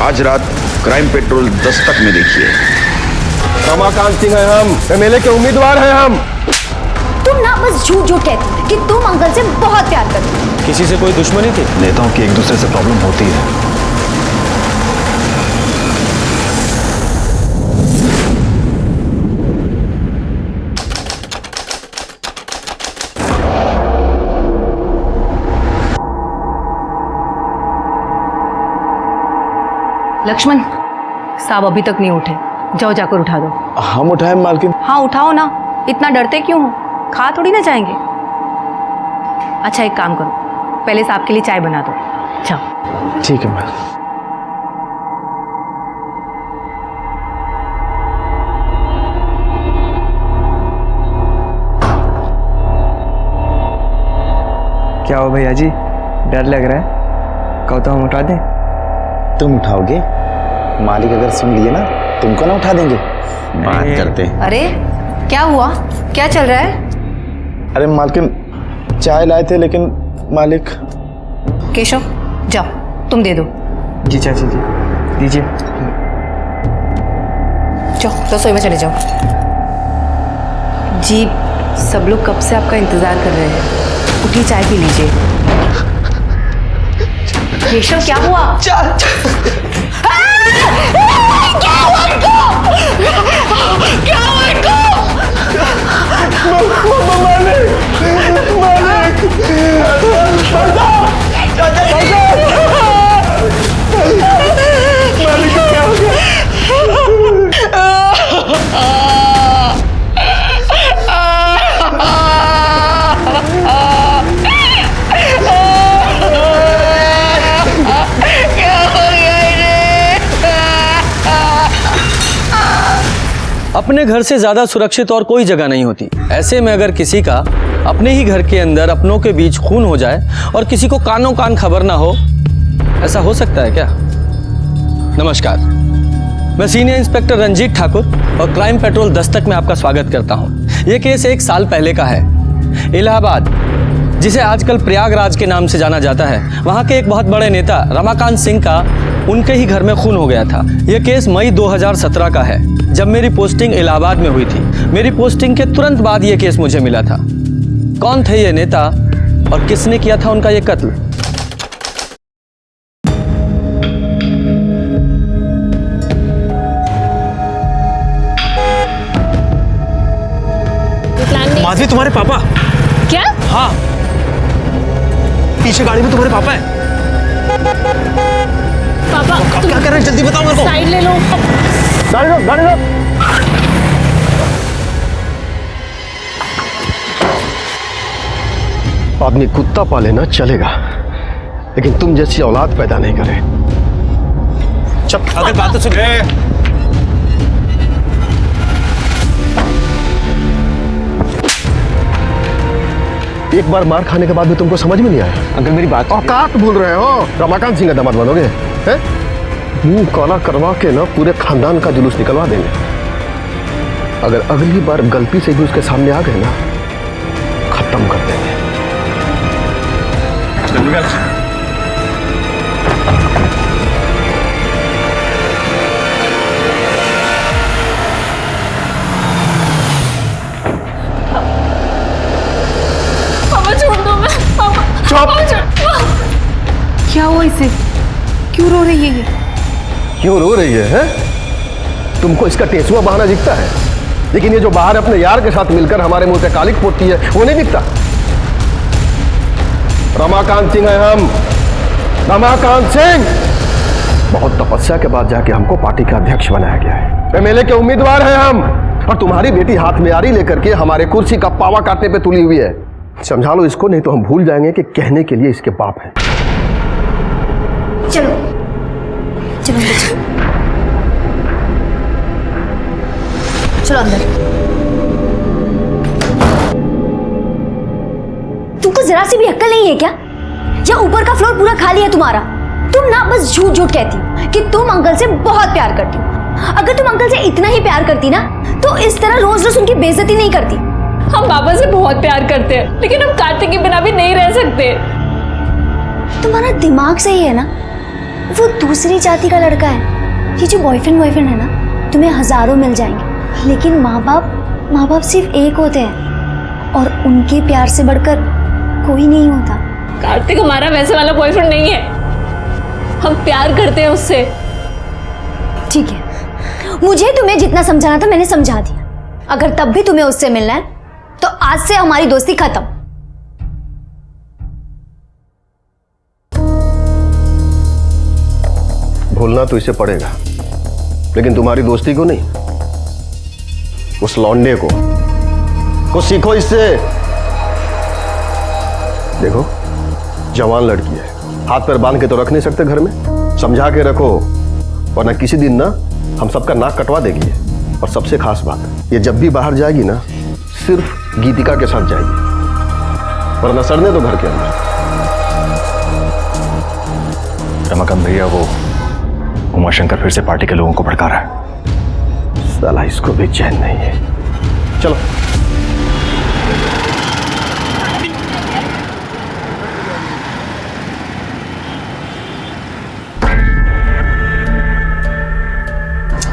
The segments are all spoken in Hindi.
आज रात क्राइम पेट्रोल दस्तक में देखिए। रमाकांत सिंह है हम, एमएलए के उम्मीदवार हैं हम। तुम ना बस झूठ झूठ कहती कि तुम अंकल से बहुत प्यार करती हो। किसी से कोई दुश्मनी थी? नेताओं की एक दूसरे से प्रॉब्लम होती है। लक्ष्मण, साहब अभी तक नहीं उठे, जाओ जाकर उठा दो। हम उठाए मालकिन? हाँ उठाओ ना, इतना डरते क्यों हो? खा थोड़ी ना जाएंगे। अच्छा एक काम करो, पहले साहब के लिए चाय बना दो, जाओ। ठीक है मैम। क्या हो भैया जी, डर लग रहा है? कहो तो हम उठा दें? तुम उठाओगे? मालिक अगर सुन लिए ना तुमको ना उठा देंगे। बात करते हैं। अरे क्या हुआ, क्या चल रहा है? अरे मालकिन चाय लाए थे लेकिन मालिक। केशव जाओ, तुम दे दो। जी चाची जी दीजिए। जाओ रसोई में चले जाओ। जी सब लोग कब से आपका इंतजार कर रहे हैं, उठिए चाय पी लीजिए। केशव क्या हुआ? अपने घर से ज्यादा सुरक्षित और कोई जगह नहीं होती। ऐसे में अगर किसी का अपने ही घर के अंदर अपनों के बीच खून हो जाए और किसी को कानों कान खबर ना हो, ऐसा हो सकता है क्या? नमस्कार, मैं सीनियर इंस्पेक्टर रंजीत ठाकुर और क्राइम पेट्रोल दस्तक में आपका स्वागत करता हूं। यह केस 1 साल पहले का है। इलाहाबाद, जिसे आजकल प्रयागराज के नाम से जाना जाता है, वहां के एक बहुत बड़े नेता रमाकांत सिंह का उनके ही घर में खून हो गया था। यह केस मई 2017 का है, जब मेरी पोस्टिंग इलाहाबाद में हुई थी। मेरी पोस्टिंग के तुरंत बाद यह केस मुझे मिला था। कौन थे ये नेता और किसने किया था उनका यह कत्ल? माधवी तुम्हारे पापा? क्या? हाँ, पीछे गाड़ी में तुम्हारे पापा है। पापा तुम क्या कर रहे हैं, जल्दी बताओ मेरे को। साइड ले लो। गाड़ी लो, गाड़ी लो। आदमी कुत्ता पाले ना चलेगा, लेकिन तुम जैसी औलाद पैदा नहीं करे। चुप, अगर बात तो सुन। एक बार मार खाने के बाद भी तुमको समझ में नहीं आया? अंकल मेरी बात। औकात भूल रहे हो? रमाकांत सिंह का दामाद बनोगे? हैं? मुंह काला करवा के ना पूरे खानदान का जुलूस निकलवा देंगे। अगर अगली बार गलती से भी उसके सामने आ गए ना, खत्म कर देंगे। पापा छोड़ दो मैं। पापा क्या हुआ इसे, क्यों रो रही है ये? क्यों रो रही है? तुमको इसका टेसुआ बहाना दिखता है, लेकिन ये जो बाहर अपने यार के साथ मिलकर हमारे मुंह पे कालिक पोतती है वो नहीं दिखता। रमाकांत सिंह है हम, रमाकांत सिंह। बहुत तपस्या के बाद जाके हमको पार्टी का अध्यक्ष बनाया गया है। एमएलए के उम्मीदवार हैं हम, और तुम्हारी बेटी हाथ में आरी लेकर के हमारे कुर्सी का पावा काटने पे तुली हुई है। समझा लो इसको, नहीं तो हम भूल जाएंगे कि कहने के लिए इसके बाप हैं। चलो चलो चलो चलो अंदर। तुमको जरा सी भी अक्ल नहीं है क्या? या ऊपर का फ्लोर पूरा खाली है तुम्हारा? तुम ना बस झूठ झूठ कहती हो कि तुम अंकल से बहुत प्यार करती हो। अगर तुम अंकल से इतना ही प्यार करती ना, तो इस तरह रोज रोज उनकी बेइज्जती नहीं करती। हम पापा से बहुत प्यार करते हैं, लेकिन हम कार्तिक के बिना भी नहीं रह सकते। तुम्हारा दिमाग सही है ना? वो दूसरी जाति का लड़का है। ये जो बॉयफ्रेंड है ना, तुम्हें हजारों मिल जाएंगे, लेकिन माँ बाप सिर्फ एक होते हैं और उनके प्यार से बढ़कर कोई नहीं होता। कार्तिक हमारा वैसे वाला बॉयफ्रेंड नहीं है, हम प्यार करते हैं उससे। ठीक है, मुझे तुम्हें जितना समझाना था मैंने समझा दिया। अगर तब भी तुम्हें उससे मिलना है तो आज से हमारी दोस्ती खत्म। भूलना तो इसे पड़ेगा, लेकिन तुम्हारी दोस्ती को नहीं, उस लौंडे को कुछ सीखो इससे। देखो, जवान लड़की है, हाथ पैर बांध के तो रख नहीं सकते घर में, समझा के रखो, वरना किसी दिन ना हम सबका नाक कटवा देगी। और सबसे खास बात, ये जब भी बाहर जाएगी ना सिर्फ गीतिका के साथ जाएगी, वरना सड़ने दो घर के अंदर। रमाकांत भैया, वो उमाशंकर फिर से पार्टी के लोगों को भड़का रहा है। साला इसको भी चैन नहीं है। चलो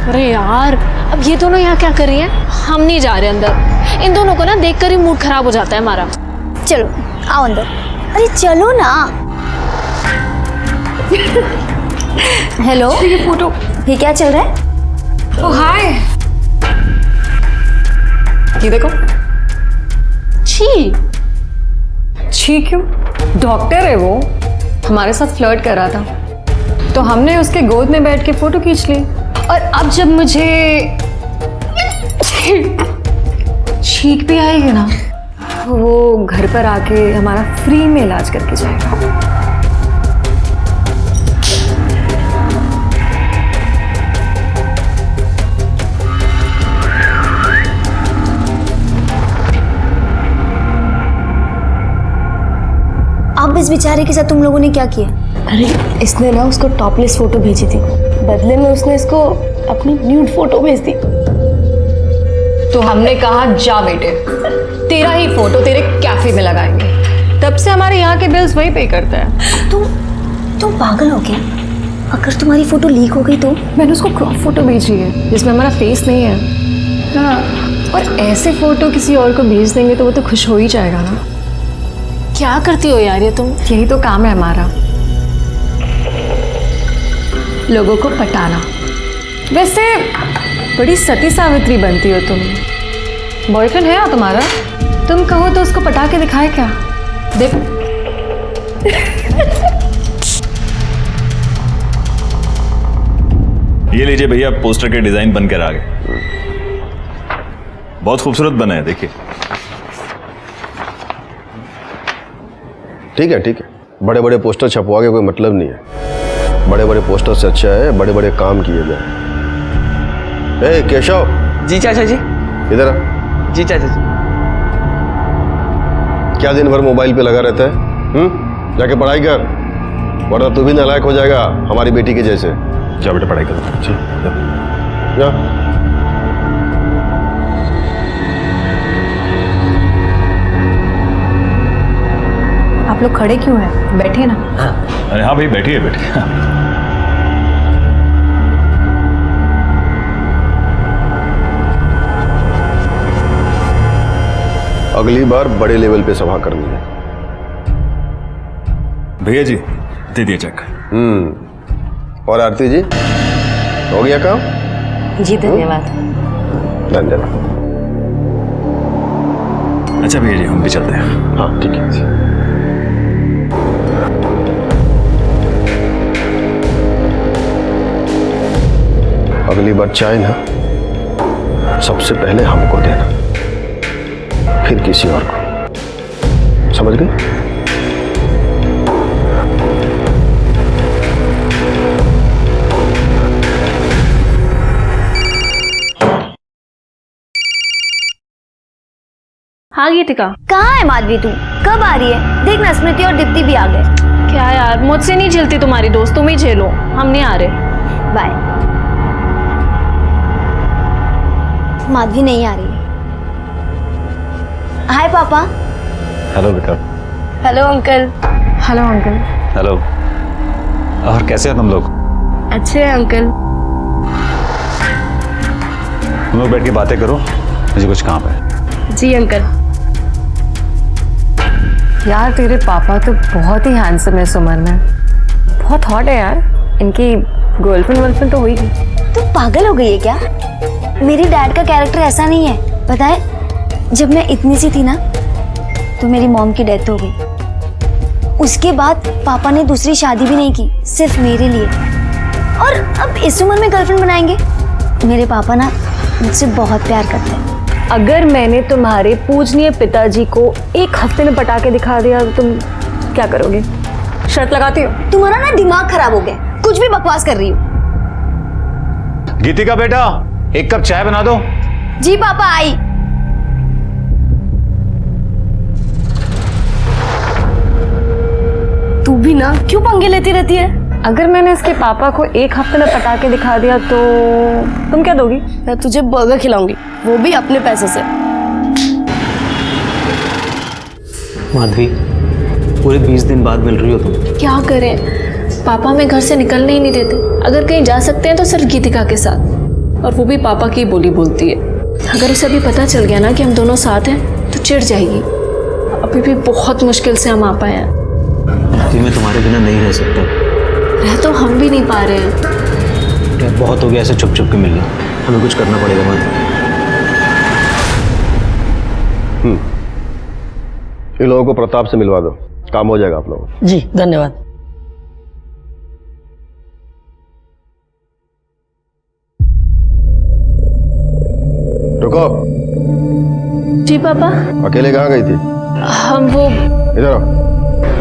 अरे यार, अब ये दोनों यहाँ क्या कर रही हैं? हम नहीं जा रहे अंदर। इन दोनों को ना देखकर ही मूड खराब हो जाता है हमारा। चलो आओ अंदर। अरे चलो ना। हेलो, ये फोटो। ये क्या चल रहा है? ओ हाय, ये देखो। छी छी क्यों? डॉक्टर है वो, हमारे साथ फ्लर्ट कर रहा था तो हमने उसके गोद में बैठ के फोटो खींच ली। और अब जब मुझे छींक भी आएगी ना, वो घर पर आके हमारा फ्री में इलाज करके जाएगा। अब इस बेचारे के साथ तुम लोगों ने क्या किया? अरे इसने ना उसको टॉपलेस फोटो भेजी थी, बदले में उसने इसको अपनी न्यूड फोटो भेज दी। तो हमने कहा जा बेटे, तेरा ही फोटो तेरे कैफे में लगाएंगे। तब से हमारे यहाँ के बिल्स वही पे करता है। तुम पागल हो क्या? अगर तुम्हारी फोटो लीक हो गई तो? मैंने उसको क्रॉप फोटो भेजी है जिसमें हमारा फेस नहीं है। हाँ, और ऐसे फोटो किसी और को भेज देंगे तो वो तो खुश हो ही जाएगा ना। क्या करती हो यार ये तुम? यही तो काम है हमारा, लोगों को पटाना। वैसे बड़ी सती सावित्री बनती हो तुम। बॉयफ्रेंड है ना तुम्हारा? तुम कहो तो उसको पटा के दिखाए क्या? देखो। ये लीजिए भैया, पोस्टर के डिजाइन बनकर आ गए। बहुत खूबसूरत बना है, देखिए। ठीक है, बड़े बड़े पोस्टर छपवा के कोई मतलब नहीं है। बड़े बड़े पोस्टर से अच्छा है बड़े बड़े काम किए जाए। ए केशव। जी चाचा जी। इधर आ। जी चाचा जी। क्या दिन भर मोबाइल पे लगा रहता है? जाके पढ़ाई कर, वरना तू भी नालायक हो जाएगा हमारी बेटी के जैसे। जा बेटा, पढ़ाई करो। जा। आप लोग खड़े क्यों हैं? बैठिए ना। अरे हाँ भाई, बैठिए बैठिए। अगली बार बड़े लेवल पे सभा करनी है। भैया जी दे दिए चेक। और आरती जी, हो गया काम? जी धन्यवाद। धन्यवाद। अच्छा भैया जी, हम भी चलते हैं। हाँ ठीक है। अगली बार चाय ना सबसे पहले हमको देना, फिर किसी और को। समझ गई? हाँ गीतिका। कहाँ है माधवी तू? कब आ रही है? देखना स्मृति और दीप्ति भी आ गए। क्या यार, मुझसे नहीं झेलती तुम्हारी दोस्त, तुम ही झेलो, हम नहीं आ रहे। बाय। माधवी नहीं आ रही है। हाय पापा। हेलो बेटा। Hello uncle. Hello uncle. Hello. और कैसे हो तुम लोग? अच्छे हैं अंकल। तुम लोग बैठ के बातें करो, मुझे कुछ काम है। जी अंकल। यार तेरे पापा तो बहुत ही हैंडसम है इस उम्र में, बहुत हॉट है यार। इनकी गर्लफ्रेंड तो होगी। तुम पागल हो गई है क्या? मेरी डैड का कैरेक्टर ऐसा नहीं है। पता है, जब मैं इतनी सी थी ना तो मेरी मॉम की डेथ हो गई। उसके बाद पापा ने दूसरी शादी भी नहीं की, सिर्फ मेरे लिए। और अब इस उम्र में गर्लफ्रेंड बनाएंगे? मेरे पापा ना मुझसे बहुत प्यार करते हैं। अगर मैंने तुम्हारे पूजनीय पिताजी को एक हफ्ते में पटा के दिखा दिया तो तुम क्या करोगे? शर्त लगाती हो? तुम्हारा ना दिमाग खराब हो गया, कुछ भी बकवास कर रही हो। गीतिका बेटा, एक कप चाय बना दो। जी पापा, आई। तू भी ना क्यों पंगे लेती रहती है? अगर मैंने इसके पापा को एक हफ्ते में पटा के दिखा दिया तो तुम क्या दोगी? मैं तुझे बर्गर खिलाऊंगी, वो भी अपने पैसे से। माधवी, पूरे 20 दिन बाद मिल रही हो तुम। क्या करें, पापा हमें घर से निकलने ही नहीं देते। अगर कहीं जा सकते हैं तो सिर्फ गीतिका के साथ, और वो भी पापा की बोली बोलती है। अगर उसे अभी पता चल गया ना कि हम दोनों साथ हैं तो चिढ़ जाएगी। अभी भी बहुत मुश्किल से हम आ पाए हैं। मैं तुम्हारे बिना नहीं रह सकता। रह तो हम भी नहीं पा रहे हैं। बहुत हो गया ऐसे छुप छुप के मिलना, हमें कुछ करना पड़ेगा। माधवी, इन लोगों को प्रताप से मिलवा दो, काम हो जाएगा आप लोगों को। जी धन्यवाद। रुको। जी पापा। अकेले कहाँ गई थी? हम वो इधर आओ।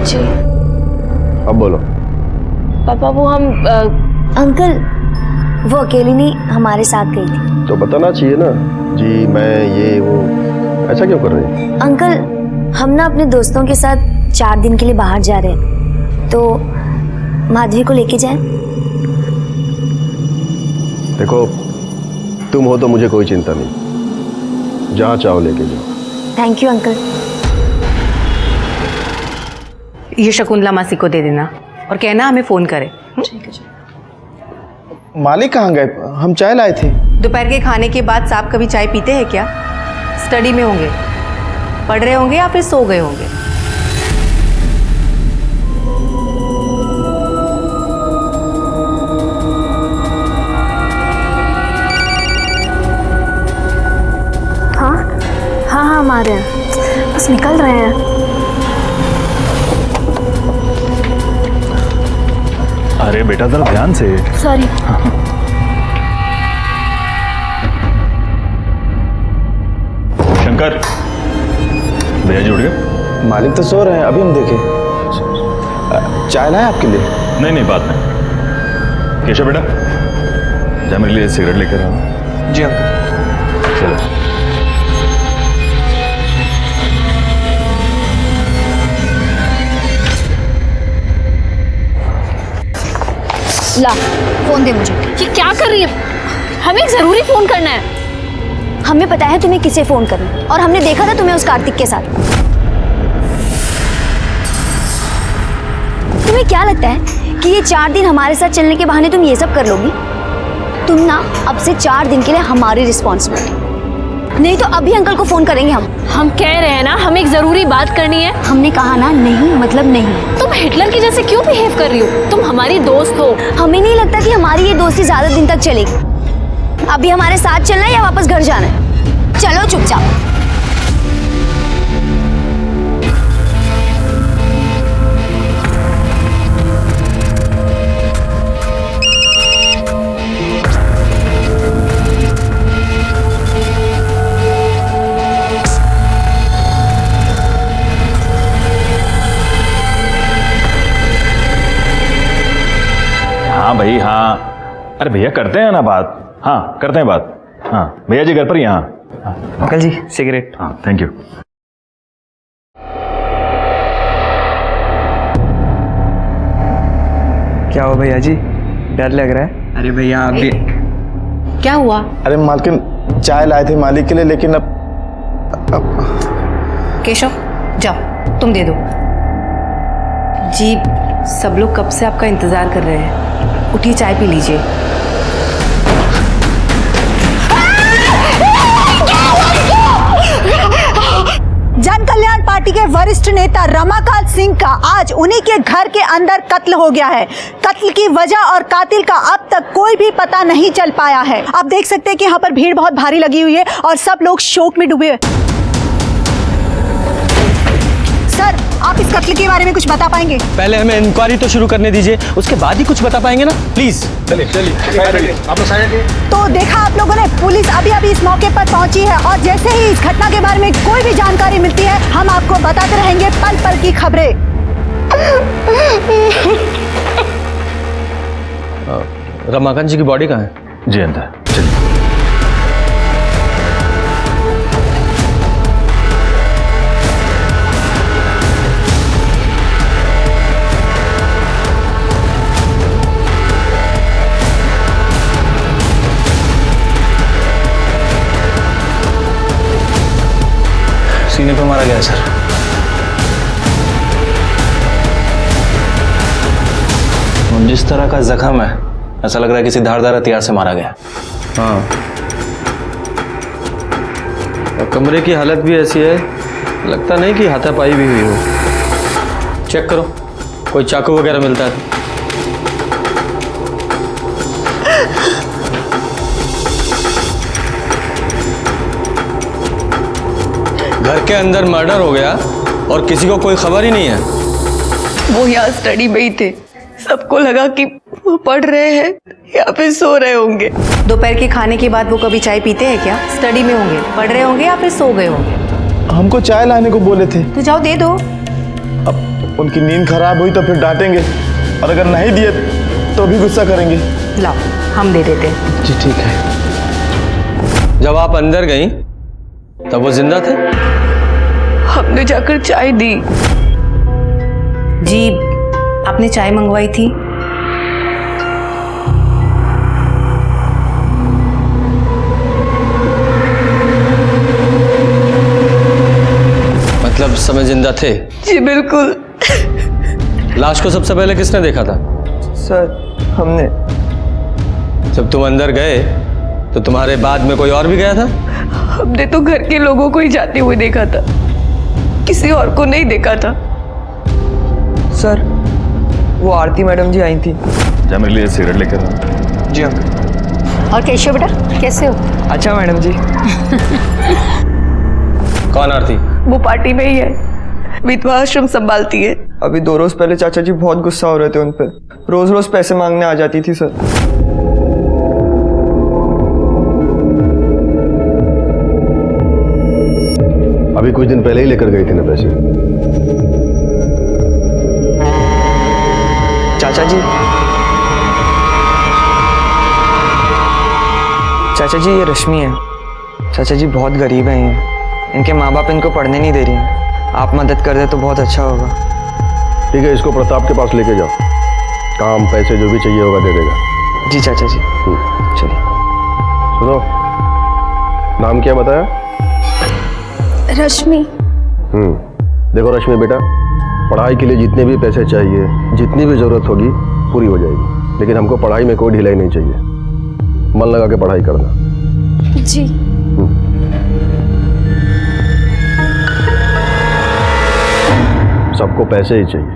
जी अब बोलो। पापा वो हम अंकल, वो अकेली नहीं, हमारे साथ गई थी। तो बताना चाहिए ना, जी मैं ये वो, ऐसा क्यों कर रही है? अंकल, हम ना अपने दोस्तों के साथ 4 दिन के लिए बाहर जा रहे हैं, तो माधवी को लेके जाएं? देखो, तुम हो तो मुझे कोई चिंता नहीं, जहाँ चाहो लेके जाओ। Thank you uncle. ये शकुंतला मासी को दे देना और कहना हमें फोन करे। मालिक कहाँ गए? हम चाय लाए थे। दोपहर के खाने के बाद साहब कभी चाय पीते हैं क्या? स्टडी में होंगे, पढ़ रहे होंगे या फिर सो गए होंगे। हाँ हाँ हाँ, हम आ रहे हैं, बस निकल रहे हैं। अरे बेटा जरा ध्यान से। सॉरी। शंकर, भैया जी उठ गए? मालिक तो सो रहे हैं, अभी हम देखे। चाय लाए आपके लिए? नहीं नहीं, बात नहीं। केशव बेटा, जा मेरे लिए सिगरेट लेकर आओ। जी अंकल। चलो। ला, फोन दे मुझे। ये क्या कर रही है? हमें एक जरूरी फोन करना है। हमें पता है तुम्हें किसे फोन करना है, और हमने देखा था तुम्हें उस कार्तिक के साथ। तुम्हें क्या लगता है कि ये 4 दिन हमारे साथ चलने के बहाने तुम ये सब कर लोगी? तुम ना अब से 4 दिन के लिए हमारी रिस्पॉन्सिबिलिटी, नहीं तो अभी अंकल को फोन करेंगे हम। हम कह रहे हैं ना, हमें एक जरूरी बात करनी है। हमने कहा ना, नहीं मतलब नहीं। तुम हिटलर की जैसे क्यों बिहेव कर रही हो? तुम हमारी दोस्त हो। हमें नहीं लगता कि हमारी ये दोस्ती ज्यादा दिन तक चलेगी। अभी हमारे साथ चलना है या वापस घर जाना है? चलो चुपचाप। हाँ भाई हाँ। अरे भैया करते हैं ना बात। हाँ करते हैं बात। हाँ भैया जी घर पर ही। हाँ अंकल जी सिगरेट। हाँ थैंक यू। क्या हुआ भैया जी, डर लग रहा है? अरे भैया आप भी। क्या हुआ? अरे मालकिन, चाय लाए थे मालिक के लिए, लेकिन अब केशव जाओ, तुम दे दो। जी सब लोग कब से आपका इंतजार कर रहे हैं। उठिए, चाय पी लीजिए। जन कल्याण पार्टी के वरिष्ठ नेता रमाकांत सिंह का आज उन्हीं के घर के अंदर कत्ल हो गया है। कत्ल की वजह और कातिल का अब तक कोई भी पता नहीं चल पाया है। आप देख सकते हैं कि यहाँ पर भीड़ बहुत भारी लगी हुई है और सब लोग शोक में डूबे हैं। सर, आप इस कत्ल के बारे में कुछ बता पाएंगे? पहले हमें इंक्वायरी तो शुरू करने दीजिए, उसके बाद ही कुछ बता पाएंगे ना, प्लीज। चलिए आप तो देखा आप लोगों ने, पुलिस अभी अभी इस मौके पर पहुंची है और जैसे ही इस घटना के बारे में कोई भी जानकारी मिलती है हम आपको बताते रहेंगे पल पल की खबरें। रमाकांत जी की बॉडी कहाँ है? जी अंदर, चलिए। सीने पे मारा गया है सर। और जिस तरह का जख्म है, ऐसा लग रहा है किसी धारदार हथियार से मारा गया। हाँ, और कमरे की हालत भी ऐसी है, लगता नहीं कि हाथापाई भी हुई हो। चेक करो, कोई चाकू वगैरह मिलता है। घर के अंदर मर्डर हो गया और किसी को कोई खबर ही नहीं है। वो यहाँ स्टडी में ही थे, सबको लगा कि वो पढ़ रहे हैं या फिर सो रहे होंगे। दोपहर के खाने के बाद वो कभी चाय पीते हैं क्या? स्टडी में होंगे, पढ़ रहे होंगे या फिर सो गए होंगे। हमको चाय लाने को बोले थे। तो जाओ दे दो। अब उनकी नींद खराब हुई तो फिर डांटेंगे, और अगर नहीं दिए तो भी गुस्सा करेंगे। लाओ, हम दे देते हैं। जी ठीक है। जब आप अंदर गई तब वो जिंदा थे? हमने जाकर चाय दी। जी, आपने चाय मंगवाई थी। मतलब समय जिंदा थे? जी बिल्कुल। लाश को सबसे पहले किसने देखा था? सर हमने। जब तुम अंदर गए तो तुम्हारे बाद में कोई और भी गया था? हमने तो घर के लोगों को ही जाते हुए देखा था, किसी और को नहीं देखा था। सर वो आरती मैडम जी आई थी। जा मेरे लिए सिगरेट लेकर आ। जी अंकल। और केशव बेटा कैसे हो? अच्छा मैडम जी। कौन आरती? वो पार्टी में ही है, विधवा आश्रम संभालती है। अभी 2 रोज पहले चाचा जी बहुत गुस्सा हो रहे थे उन पे, रोज रोज पैसे मांगने आ जाती थी सर। अभी कुछ दिन पहले ही लेकर गई थी ना पैसे। चाचा जी, चाचा जी ये रश्मि है। चाचा जी बहुत गरीब हैं ये, इनके माँ बाप इनको पढ़ने नहीं दे रही हैं। आप मदद कर दे तो बहुत अच्छा होगा। ठीक है, इसको प्रताप के पास लेके जाओ, काम पैसे जो भी चाहिए होगा दे देगा। जी चाचा जी। चलिए। सुनो, नाम क्या बताया? रश्मि। देखो रश्मि बेटा, पढ़ाई के लिए जितने भी पैसे चाहिए, जितनी भी जरूरत होगी पूरी हो जाएगी, लेकिन हमको पढ़ाई में कोई ढिलाई नहीं चाहिए। मन लगा के पढ़ाई करना। जी। सबको पैसे ही चाहिए।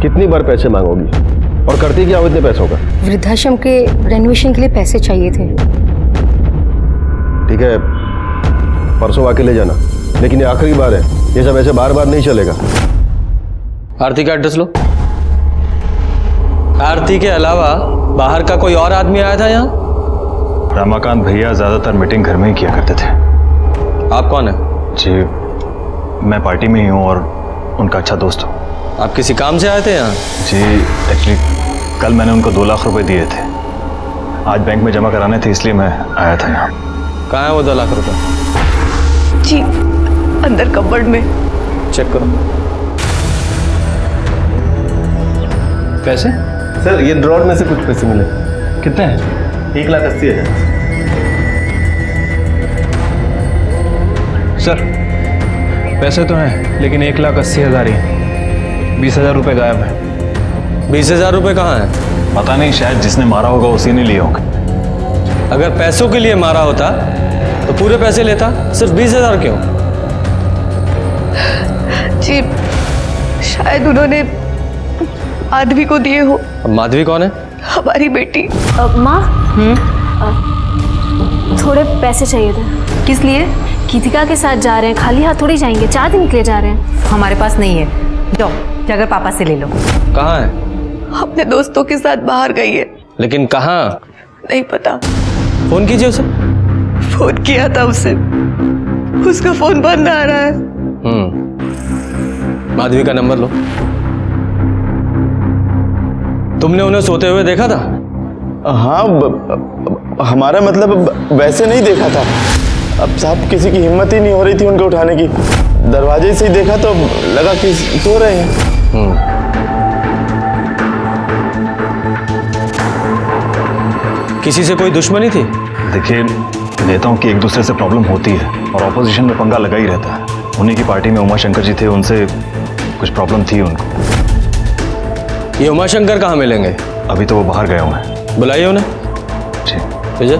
कितनी बार पैसे मांगोगी और करती क्या हो इतने पैसों का? वृद्धाश्रम के रेनोवेशन के लिए पैसे चाहिए थे। ठीक है, परसों आके ले जाना, लेकिन ये आखिरी बार है, ये सब ऐसे बार बार नहीं चलेगा। आरती का एड्रेस लो। आरती के अलावा बाहर का कोई और आदमी आया था यहाँ? रमाकांत भैया ज्यादातर मीटिंग घर में ही किया करते थे। आप कौन है? जी मैं पार्टी में ही हूँ और उनका अच्छा दोस्त हूँ। आप किसी काम से आए थे यहाँ? जी एक्चुअली कल मैंने उनको 2 लाख रुपए दिए थे, आज बैंक में जमा कराने थे, इसलिए मैं आया था यहाँ। कहाँ है वो 2 लाख रुपए? जी अंदर कबर्ड में। चेक करो। पैसे? सर ये ड्रॉर में से कुछ पैसे मिले। कितने हैं? 1,80,000। सर पैसे तो हैं लेकिन 1,80,000 ही। 20,000 रुपये गायब है। 20,000 रुपये कहाँ है? पता नहीं, शायद जिसने मारा होगा उसी ने लिए होंगे। अगर पैसों के लिए मारा होता तो पूरे पैसे लेता, सिर्फ 20,000 क्यों? जी शायद उन्होंने माधवी को दिए हो। अब माधवी कौन है? हमारी बेटी। माँ थोड़े पैसे चाहिए थे। किस लिए? गीतिका के साथ जा रहे हैं, खाली हाथ थोड़ी जाएंगे, 4 दिन के लिए जा रहे हैं। हमारे पास नहीं है। जाओ जाकर पापा से ले लो। कहाँ है? अपने दोस्तों के साथ बाहर गई है। लेकिन कहाँ? नहीं पता। फोन कीजिए उसे। फोन किया था उसे, उसका फोन बंद आ रहा है। माधवी का नंबर लो। तुमने उन्हें सोते हुए देखा था? हाँ, हमारा मतलब वैसे नहीं देखा था। अब साहब किसी की हिम्मत ही नहीं हो रही थी उनको उठाने की। दरवाजे से ही देखा तो लगा कि सो रहे हैं। किसी से कोई दुश्मनी थी? देखिए, नेताओं की एक दूसरे से प्रॉब्लम होती है और ऑपोजिशन में पंगा लगा ही रहता है। उन्हीं की पार्टी में उमाशंकर जी थे, उनसे कुछ प्रॉब्लम थी उनको। ये उमाशंकर कहाँ मिलेंगे? अभी तो वो बाहर गए हुए हैं। बुलाइए उन्हें। ठीक। विजय,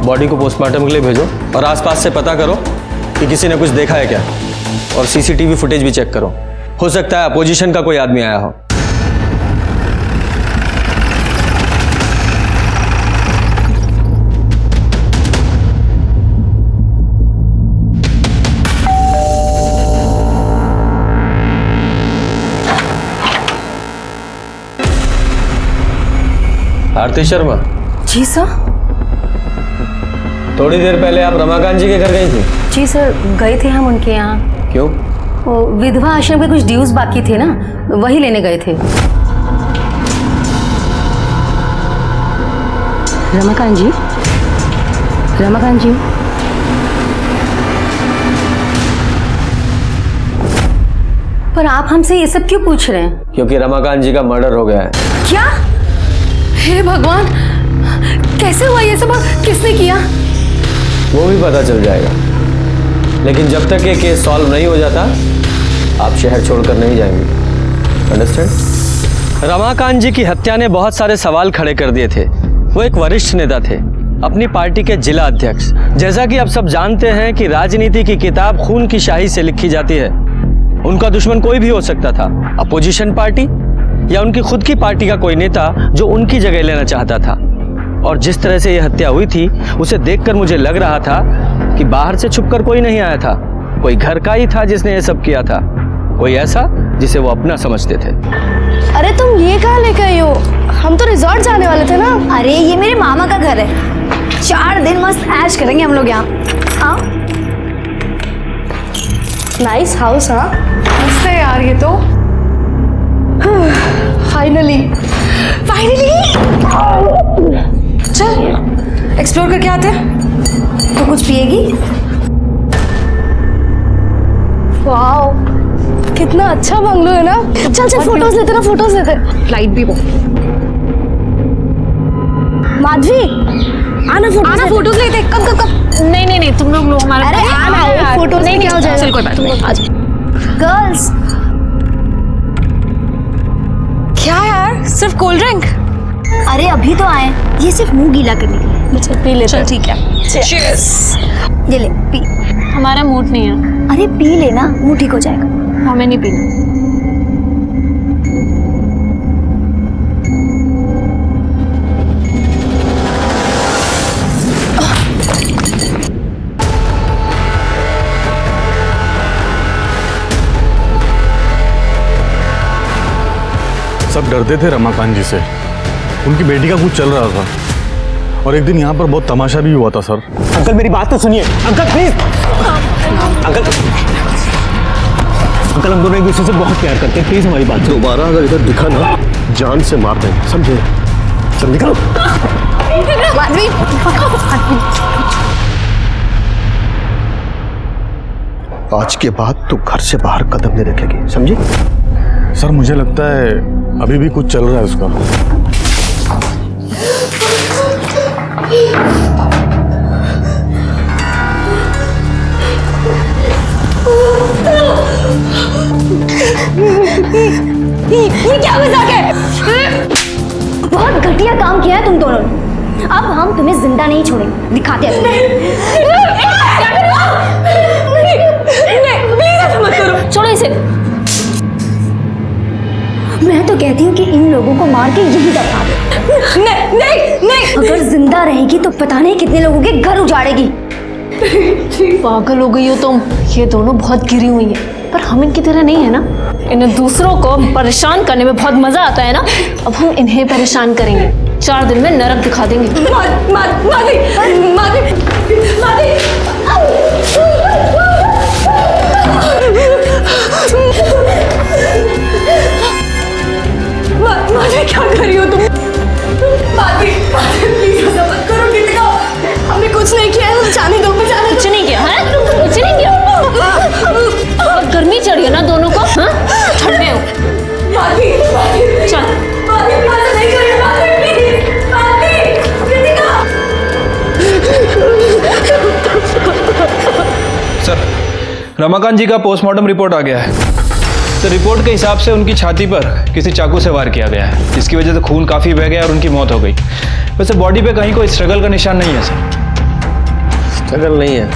बॉडी को पोस्टमार्टम के लिए भेजो और आसपास से पता करो कि किसी ने कुछ देखा है क्या, और सीसीटीवी फुटेज भी चेक करो। हो सकता है अपोजिशन का कोई आदमी आया हो। आरती शर्मा। जी सर। थोड़ी देर पहले आप रमाकांत जी के घर गई थी? जी सर, गए थे हम उनके यहाँ। क्यों? वो विधवा आश्रम के कुछ ड्यूज बाकी थे ना, वही लेने गए थे। रमाकांत जी, रमाकांत जी। पर आप हमसे ये सब क्यों पूछ रहे हैं? क्योंकि रमाकांत जी का मर्डर हो गया है। क्या? हे भगवान, कैसे हुआ ये सब और किसने किया? वो भी पता चल जाएगा, लेकिन जब तक ये केस सॉल्व नहीं हो जाता आप शहर छोड़कर नहीं जाएंगे। अंडरस्टैंड? रमाकांत जी की हत्या ने बहुत सारे सवाल खड़े कर दिए थे। वो एक वरिष्ठ नेता थे, अपनी पार्टी के जिला अध्यक्ष। जैसा कि आप सब जानते हैं कि राजनीति की किताब खून की स्याही से लिखी जाती है। उनका दुश्मन कोई भी हो सकता था, अपोजिशन पार्टी या उनकी खुद की पार्टी का कोई नेता जो उनकी जगह लेना चाहता था। और जिस तरह से यह हत्या हुई थी, उसे देखकर मुझे लग रहा था कि बाहर से छुपकर कोई नहीं आया था, कोई घर का ही था जिसने यह सब किया था, कोई ऐसा जिसे वो अपना समझते थे। अरे तुम ये कहाँ लेकर आई हो? हम तो रिजॉर्ट जाने वाले थे ना। अरे ये मेरे मामा का घर है, 4 दिन मस्त ऐश करेंगे हम लोग यहाँ। आओ। Nice house. हाँ मस्त है यार ये तो। फाइनली चल एक्सप्लोर करके आते हैं। तो कुछ पिएगी? वाओ कितना अच्छा बंगलो है ना। चल चल फोटोज लेते ना, फोटोज लेते। फ्लाइट भी माधवी आना फोटोज लेते। कब कब कब? नहीं तुम लोग लो हमारा। अरे आना फोटोज नहीं क्या हो जाएगा। चल कोई बात नहीं। आज गर्ल्स। क्या यार, सिर्फ कोल्ड ड्रिंक? अरे अभी तो आए, ये सिर्फ मुंह गीला करने के लिए। चल पी लेते। ठीक है। चीयर्स। ये ले पी। हमारा मूड नहीं है। अरे पी लेना, मुंह ठीक हो जाएगा। हमें नहीं पीना। सब डरते थे रमाकांत जी से। उनकी बेटी का कुछ चल रहा था और एक दिन यहाँ पर बहुत तमाशा भी हुआ था सर। अंकल मेरी बात तो सुनिए। Uncle please. अंकल हम दोनों एक दूसरे से बहुत प्यार करते हैं, प्लीज हमारी बात सुनो। दोबारा अगर इधर दिखा ना, जान से मार देंगे, समझे? चल निकलो। आज के बाद तू घर से बाहर कदम नहीं रखेगी, समझी? सर मुझे लगता है अभी भी कुछ चल रहा है उसका। क्या मजाक है? बहुत घटिया काम किया है तुम दोनों ने। अब हम तुम्हें जिंदा नहीं छोड़ेंगे, दिखाते हैं तुम्हें। प्लीज ऐसा मत करो, छोड़ो इसे। मैं तो कहती हूँ कि इन लोगों को मार के यही दफना दो। नहीं नहीं नहीं, अगर जिंदा रहेगी तो पता नहीं कितने लोगों के घर उजाड़ेगी। पागल हो गई हो तुम। ये दोनों बहुत गिरी हुई हैं, पर हम इनकी तरह नहीं है ना। इन्हें दूसरों को परेशान करने में बहुत मजा आता है ना। अब हम इन्हें परेशान करेंगे, 4 दिन में नरक दिखा देंगे। माधवी क्या कर रही हो तुम? माधवी प्लीज ऐसा मत करो, गीतिका हमने कुछ नहीं किया है, हम जाने दो। कुछ नहीं किया है, कुछ नहीं किया। और गर्मी चढ़ी है ना दोनों को, हाँ? ठंडे हो। माधवी चल माधवी ऐसा नहीं करिए, माधवी प्लीज, माधवी, गीतिका। सर, रमाकांत जी का पोस्टमार्टम रिपोर्ट आ गया है। तो रिपोर्ट के हिसाब से उनकी छाती पर किसी चाकू से वार किया गया है, जिसकी वजह से खून काफ़ी बह गया और उनकी मौत हो गई। वैसे बॉडी पे कहीं कोई स्ट्रगल का निशान नहीं है सर। स्ट्रगल नहीं है,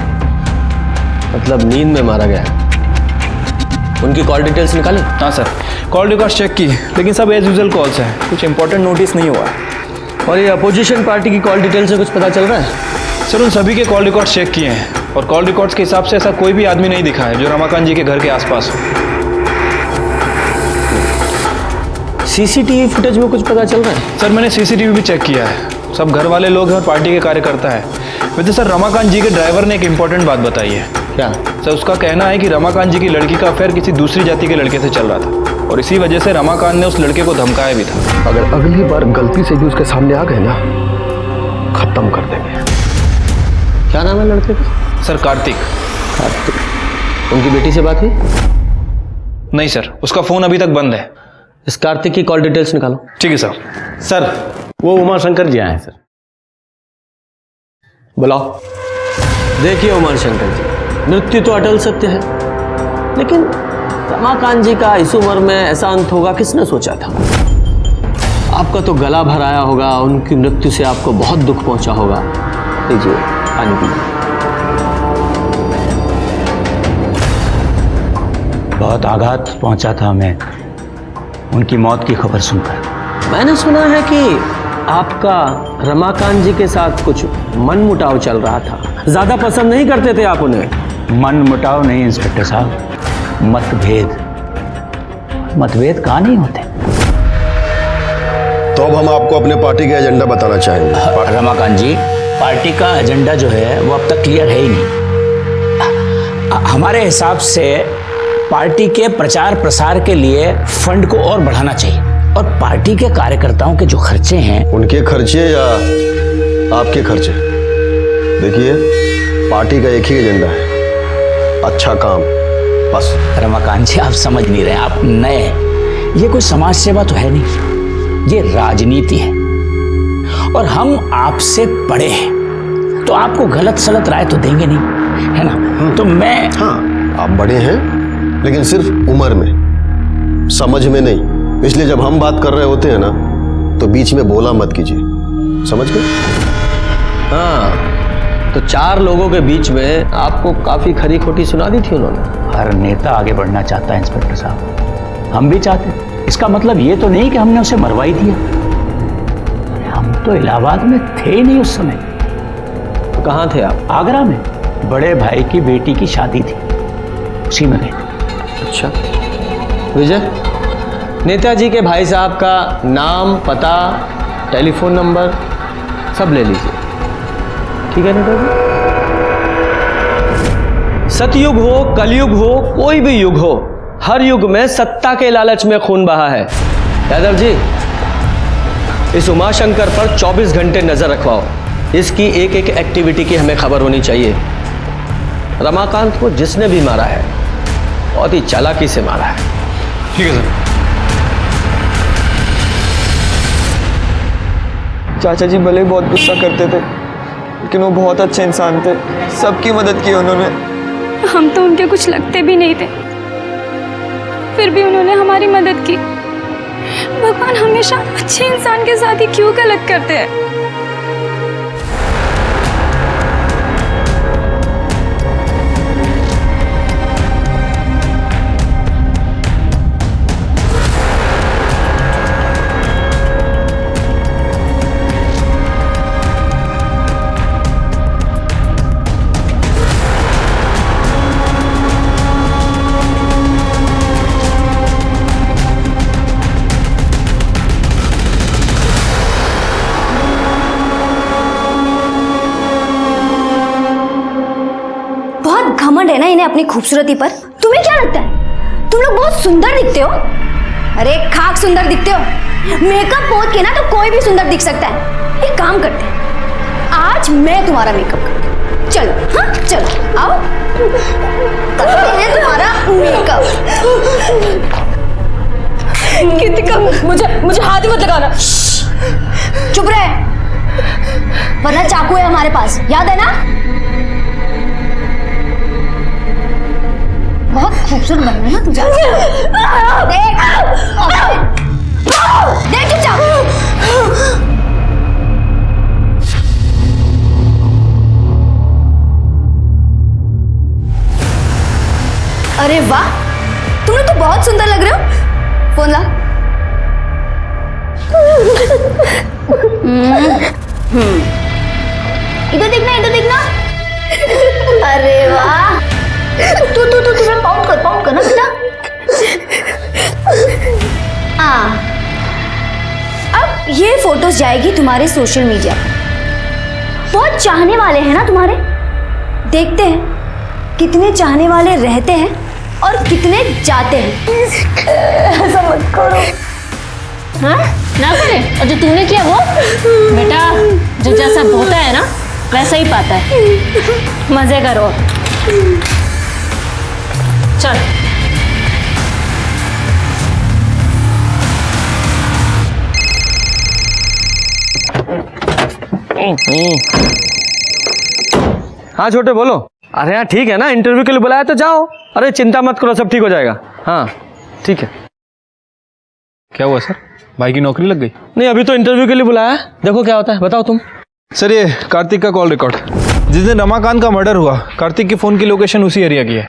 मतलब नींद में मारा गया है। उनकी कॉल डिटेल्स निकाली? हाँ सर, कॉल रिकॉर्ड चेक की, लेकिन सब एज यूजुअल कॉल्स हैं, कुछ इंपॉर्टेंट नोटिस नहीं हुआ है। और ये अपोजिशन पार्टी की कॉल डिटेल से कुछ पता चल रहा है? सर, उन सभी के कॉल रिकॉर्ड्स चेक किए हैं और कॉल रिकॉर्ड्स के हिसाब से ऐसा कोई भी आदमी नहीं दिखा है जो रमाकांत जी के घर के आसपास हो। सीसीटीवी फुटेज में कुछ पता चल रहा है? सर, मैंने सीसीटीवी भी चेक किया है, सब घर वाले लोग हैं और पार्टी के कार्यकर्ता है। वैसे सर, रमाकांत जी के ड्राइवर ने एक इंपॉर्टेंट बात बताई है। क्या? सर, उसका कहना है कि रमाकांत जी की लड़की का अफेयर किसी दूसरी जाति के लड़के से चल रहा था और इसी वजह से रमाकांत ने उस लड़के को धमकाया भी था। अगर अगली बार गलती से भी उसके सामने आ गए ना, खत्म कर देंगे। क्या नाम है लड़के का? सर, कार्तिक। कार्तिक। उनकी बेटी से बात हुई? नहीं सर, उसका फोन अभी तक बंद है। इस कार्तिक की कॉल डिटेल्स निकालो। ठीक है सर। सर, वो उमाशंकर जी आए हैं सर। बुलाओ। देखिए उमाशंकर जी, मृत्यु तो अटल सत्य है, लेकिन रमाकांत जी का इस उम्र में ऐसा अंत होगा किसने सोचा था? आपका तो गला भर आया होगा, उनकी मृत्यु से आपको बहुत दुख पहुंचा होगा। लीजिए पानी पीजिए। बहुत आघात पहुंचा था हमें उनकी मौत की खबर सुनकर। मैंने सुना है कि आपका रमाकांत जी के साथ कुछ मनमुटाव चल रहा था, ज्यादा पसंद नहीं करते थे आप उन्हें। मनमुटाव नहीं इंस्पेक्टर साहब, मतभेद। मतभेद कहाँ नहीं होते। तो अब हम आपको अपने पार्टी का एजेंडा बताना चाहेंगे। रमाकांत जी, पार्टी का एजेंडा जो है वो अब तक क्लियर है ही नहीं। हमारे हिसाब से पार्टी के प्रचार प्रसार के लिए फंड को और बढ़ाना चाहिए और पार्टी के कार्यकर्ताओं के जो खर्चे हैं, उनके खर्चे या आपके खर्चे, देखिए पार्टी का एक ही एजेंडा है, अच्छा काम, बस। रमाकांत जी, आप समझ नहीं रहे, आप नए हैं। ये कोई समाज सेवा तो है नहीं, ये राजनीति है और हम आपसे बड़े हैं, तो आपको गलत सलत राय तो देंगे नहीं, है ना? तो मैं, हाँ, आप बड़े हैं लेकिन सिर्फ उम्र में, समझ में नहीं। इसलिए जब हम बात कर रहे होते हैं ना, तो बीच में बोला मत कीजिए, समझ गए? हाँ, तो 4 लोगों के बीच में आपको काफी खरी खोटी सुना दी थी उन्होंने। हर नेता आगे बढ़ना चाहता है इंस्पेक्टर साहब, हम भी चाहते हैं। इसका मतलब ये तो नहीं कि हमने उसे मरवाई दिया। हम तो इलाहाबाद में थे ही नहीं उस समय। तो कहाँ थे आप? आगरा में बड़े भाई की बेटी की शादी थी, उसी में गए। अच्छा विजय, नेताजी के भाई साहब का नाम, पता, टेलीफोन नंबर सब ले लीजिए, ठीक है नेताजी? सतयुग हो, कलयुग हो, कोई भी युग हो, हर युग में सत्ता के लालच में खून बहा है। यादव जी, इस उमाशंकर पर 24 घंटे नजर रखवाओ, इसकी एक एक एक्टिविटी की हमें खबर होनी चाहिए। रमाकांत को जिसने भी मारा है बहुत ही चालाकी से मारा है। ठीक है सर। चाचा जी भले बहुत गुस्सा करते थे, लेकिन वो बहुत अच्छे इंसान थे, सबकी मदद की उन्होंने। हम तो उनके कुछ लगते भी नहीं थे, फिर भी उन्होंने हमारी मदद की। भगवान हमेशा अच्छे इंसान के साथ ही क्यों गलत करते हैं? घमंड है ना इन्हें अपनी खूबसूरती पर। तुम्हें क्या लगता है तुम लोग बहुत सुंदर दिखते हो? अरे खाक सुंदर दिखते हो। मेकअप पोत के ना तो कोई भी सुंदर दिख सकता है। एक काम करते हैं, आज मैं तुम्हारा मेकअप करती हूँ। चलो, हाँ चलो आओ, करते हैं तुम्हारा मेकअप। कृतिका, मुझे हाथ ही मत लगाना। चुप रहे, वरना चाकू है हमारे पास, याद है ना? बहुत खूबसूरत बन रहा है ना तुझे। देख देख चुपचाप। अरे वाह, तुम लोग तो बहुत सुंदर लग रहे हो। फोन ला। इधर देखना, इधर देखना। अरे वाह, तू पाउंड कर ना बेटा। अब ये फोटोज जाएगी तुम्हारे सोशल मीडिया पर। बहुत चाहने वाले हैं ना तुम्हारे। देखते हैं कितने चाहने वाले रहते हैं और कितने जाते हैं। ऐसा मत करो। हाँ ना करे, और जो तूने किया वो बेटा, जो जैसा होता है ना वैसा ही पाता है। मजे करो, चल। हाँ छोटे बोलो। अरे हाँ ठीक है ना, इंटरव्यू के लिए बुलाया तो जाओ। अरे चिंता मत करो, सब ठीक हो जाएगा। हाँ ठीक है। क्या हुआ सर, भाई की नौकरी लग गई? नहीं, अभी तो इंटरव्यू के लिए बुलाया है, देखो क्या होता है। बताओ तुम। सर ये कार्तिक का कॉल रिकॉर्ड। जिस दिन रमाकांत का मर्डर हुआ, कार्तिक की फोन की लोकेशन उसी एरिया की है।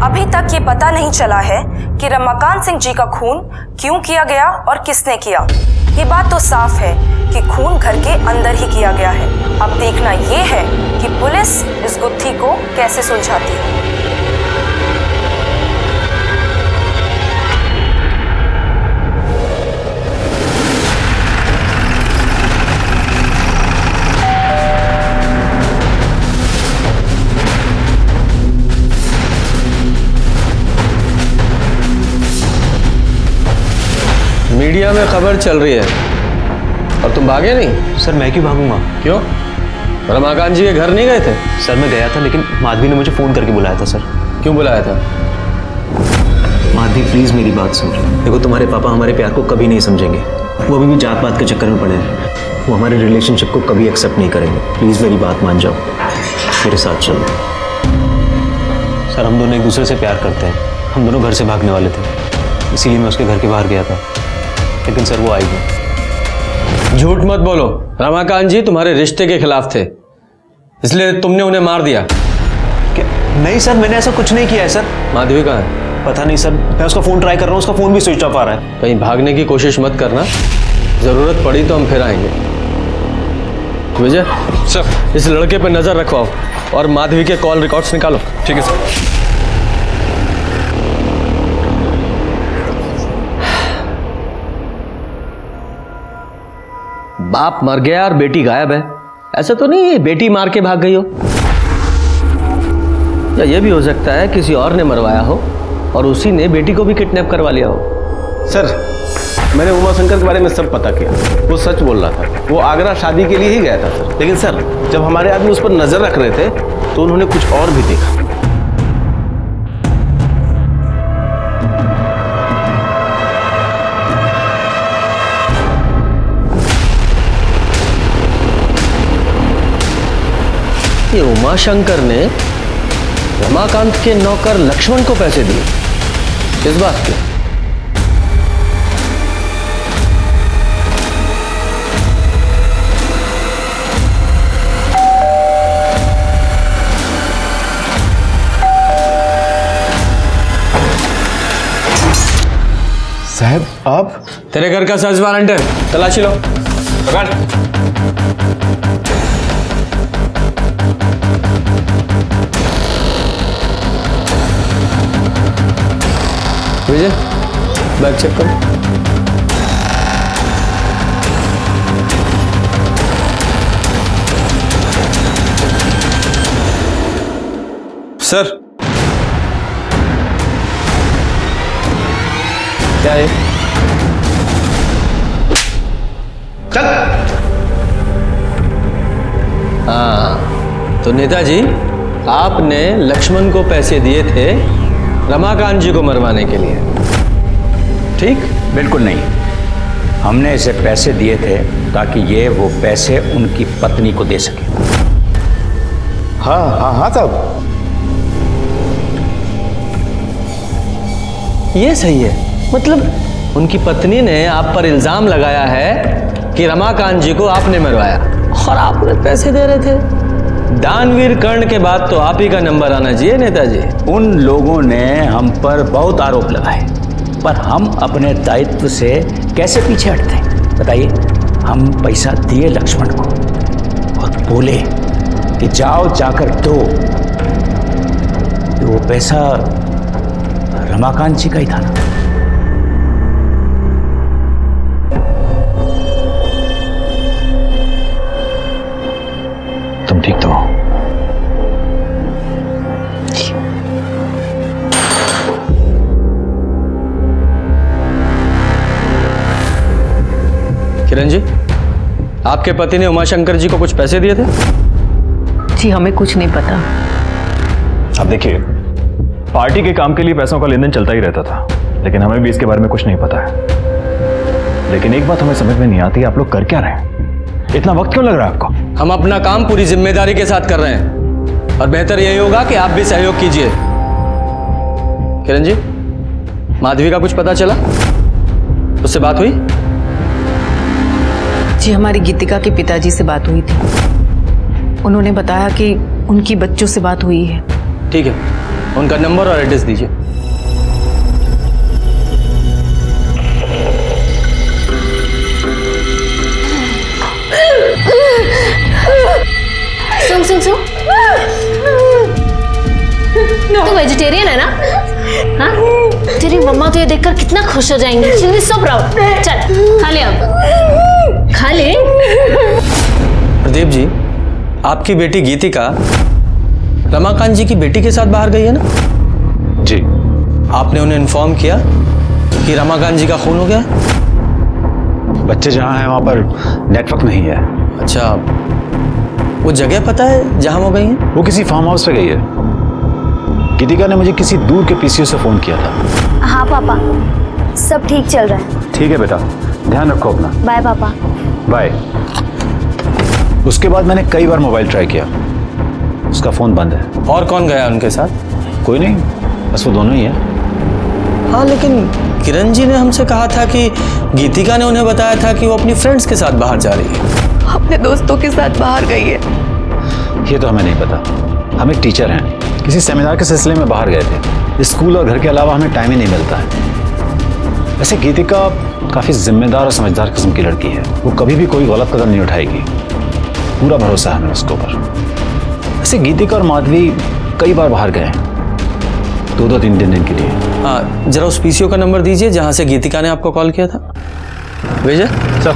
अभी तक ये पता नहीं चला है कि रमाकांत सिंह जी का खून क्यों किया गया और किसने किया। ये बात तो साफ है कि खून घर के अंदर ही किया गया है। अब देखना ये है कि पुलिस इस गुत्थी को कैसे सुलझाती है। मीडिया में खबर चल रही है और तुम भागे नहीं? सर मैं क्यों भागूंगा? क्यों? रमाकांत जी के घर नहीं गए थे? सर मैं गया था, लेकिन माधवी ने मुझे फ़ोन करके बुलाया था सर। क्यों बुलाया था? माधवी प्लीज़ मेरी बात सुन। देखो तुम्हारे पापा हमारे प्यार को कभी नहीं समझेंगे। वो अभी भी जात पात के चक्कर में पड़े हैं। वो हमारे रिलेशनशिप को कभी एक्सेप्ट नहीं करेंगे। प्लीज़ मेरी बात मान जाओ, मेरे साथ चलो। सर हम दोनों एक दूसरे से प्यार करते हैं। हम दोनों घर से भागने वाले थे, इसीलिए मैं उसके घर के बाहर गया था, लेकिन सर वो आई नहीं। झूठ मत बोलो, रमाकांत जी तुम्हारे रिश्ते के खिलाफ थे, इसलिए तुमने उन्हें मार दिया। क्या? नहीं सर, मैंने ऐसा कुछ नहीं किया है सर। माधवी कहाँ है? पता नहीं सर, मैं उसका फ़ोन ट्राई कर रहा हूँ, उसका फ़ोन भी स्विच ऑफ आ रहा है। कहीं भागने की कोशिश मत करना, ज़रूरत पड़ी तो हम फिर आएंगे। विजय सर, इस लड़के पर नज़र रखवाओ और माधवी के कॉल रिकॉर्ड्स निकालो। ठीक है सर। बाप मर गया और बेटी गायब है, ऐसा तो नहीं बेटी मार के भाग गई हो? या ये भी हो सकता है किसी और ने मरवाया हो और उसी ने बेटी को भी किडनैप करवा लिया हो। सर मैंने उमा शंकर के बारे में सब पता किया, वो सच बोल रहा था। वो आगरा शादी के लिए ही गया था सर, लेकिन सर जब हमारे आदमी उस पर नजर रख रहे थे तो उन्होंने कुछ और भी देखा। ये उमा शंकर ने रमाकांत के नौकर लक्ष्मण को पैसे दिए, किस बात के? आप? तेरे घर का सर्च वारंट है, तलाशी लो। पकड़। विजय, बैग चेक करो। सर, क्या है? चल। हाँ, तो नेताजी, आपने लक्ष्मण को पैसे दिए थे रमाकांत जी को मरवाने के लिए, ठीक? बिल्कुल नहीं, हमने इसे पैसे दिए थे ताकि ये वो पैसे उनकी पत्नी को दे सके। हाँ हाँ हाँ साहब, ये सही है। मतलब उनकी पत्नी ने आप पर इल्जाम लगाया है कि रमाकांत जी को आपने मरवाया और आपने पैसे दे रहे थे। दानवीर कर्ण के बाद तो आप ही का नंबर आना चाहिए नेताजी। उन लोगों ने हम पर बहुत आरोप लगाए, पर हम अपने दायित्व से कैसे पीछे हटते? बताइए। हम पैसा दिए लक्ष्मण को और बोले कि जाओ जाकर दो, तो वो पैसा रमाकांत जी का ही था ना। तुम ठीक तो हो? किरण जी, आपके पति ने उमाशंकर जी को कुछ पैसे दिए थे? जी हमें कुछ नहीं पता। अब देखिए, पार्टी के काम के लिए पैसों का लेन देन चलता ही रहता था, लेकिन हमें भी इसके बारे में कुछ नहीं पता है। लेकिन एक बात हमें समझ में नहीं आती, आप लोग कर क्या रहे हैं? इतना वक्त क्यों लग रहा है आपको? हम अपना काम पूरी जिम्मेदारी के साथ कर रहे हैं और बेहतर यही होगा कि आप भी सहयोग कीजिए। किरण जी, माधवी का कुछ पता चला? उससे बात हुई? जी हमारी गीतिका के पिताजी से बात हुई थी, उन्होंने बताया कि उनकी बच्चों से बात हुई है। ठीक है, उनका नंबर और एड्रेस दीजिए। सुन सुन सुन, तू वेजिटेरियन है ना? हाँ, तेरी मम्मा तो ये देखकर कितना खुश हो जाएंगी। She will be so proud. चल खा ले, अब खा ले। प्रदीप जी, आपकी बेटी गीतिका रमाकांत जी की बेटी के साथ बाहर गई है ना? जी। आपने उन्हें इन्फॉर्म किया कि रमाकांत जी का खून हो गया? बच्चे जहाँ हैं वहाँ पर नेटवर्क नहीं है। अच्छा, वो जगह पता है जहाँ वो गई हैं? वो किसी फार्म हाउस पे गई है। गीतिका ने मुझे किसी दूर के पीसीओ से फोन किया था। हाँ पापा, सब ठीक चल रहा है। ठीक है बेटा, ध्यान रखो अपना। बाय पापा। बाय। उसके बाद मैंने कई बार मोबाइल ट्राई किया, उसका फोन बंद है। और कौन गया उनके साथ? कोई नहीं, बस वो दोनों ही है। हाँ, लेकिन किरण जी ने हमसे कहा था कि गीतिका ने उन्हें बताया था कि वो अपनी फ्रेंड्स के साथ बाहर जा रही है। अपने दोस्तों के साथ बाहर गई है। ये तो हमें नहीं पता। हम एक टीचर हैं, किसी सेमिनार के सिलसिले में बाहर गए थे। स्कूल और घर के अलावा हमें टाइम ही नहीं मिलता है। वैसे गीतिका काफ़ी जिम्मेदार और समझदार किस्म की लड़की है, वो कभी भी कोई गलत कदम नहीं उठाएगी। पूरा भरोसा है हमें उसके ऊपर। वैसे गीतिका और माधवी कई बार बाहर गए, 2-3 दिन के लिए। हाँ, जरा उस पीसीओ का नंबर दीजिए जहाँ से गीतिका ने आपको कॉल किया था। विजय सर,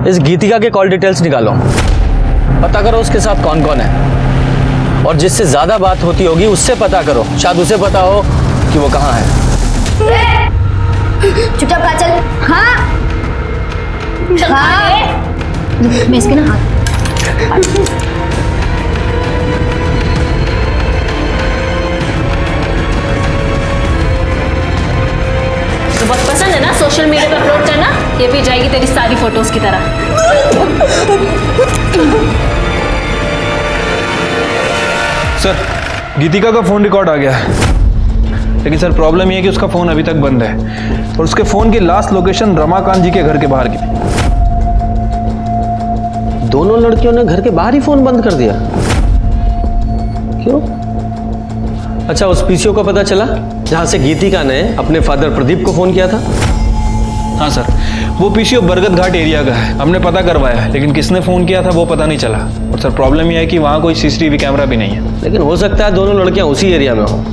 इस गीतिका के कॉल डिटेल्स निकालो, पता करो उसके साथ कौन कौन है, और जिससे ज्यादा बात होती होगी उससे पता करो, शायद उसे पता हो कि वो कहाँ है। चुपचाप खा चल। हाँ हाँ, मैं इसके ना हाथ। तो बहुत पसंद है ना सोशल मीडिया पे अपलोड करना? ये भी जाएगी तेरी सारी फोटोज की तरह। सर, गीतिका का फोन रिकॉर्ड आ गया है, लेकिन सर प्रॉब्लम ये है कि उसका फोन अभी तक बंद है और उसके फोन की लास्ट लोकेशन रमाकांत जी के घर के बाहर की थी। दोनों लड़कियों ने घर के बाहर ही फोन बंद कर दिया? क्यों? अच्छा, उस पीसीओ का पता चला जहां से गीतिका ने अपने फादर प्रदीप को फोन किया था? हाँ सर, वो पीसीओ बरगद घाट एरिया का है। हमने पता करवाया है, लेकिन किसने फ़ोन किया था वो पता नहीं चला। और सर प्रॉब्लम यह है कि वहाँ कोई सीसीटीवी कैमरा भी नहीं है। लेकिन हो सकता है दोनों लड़कियां उसी एरिया में हो।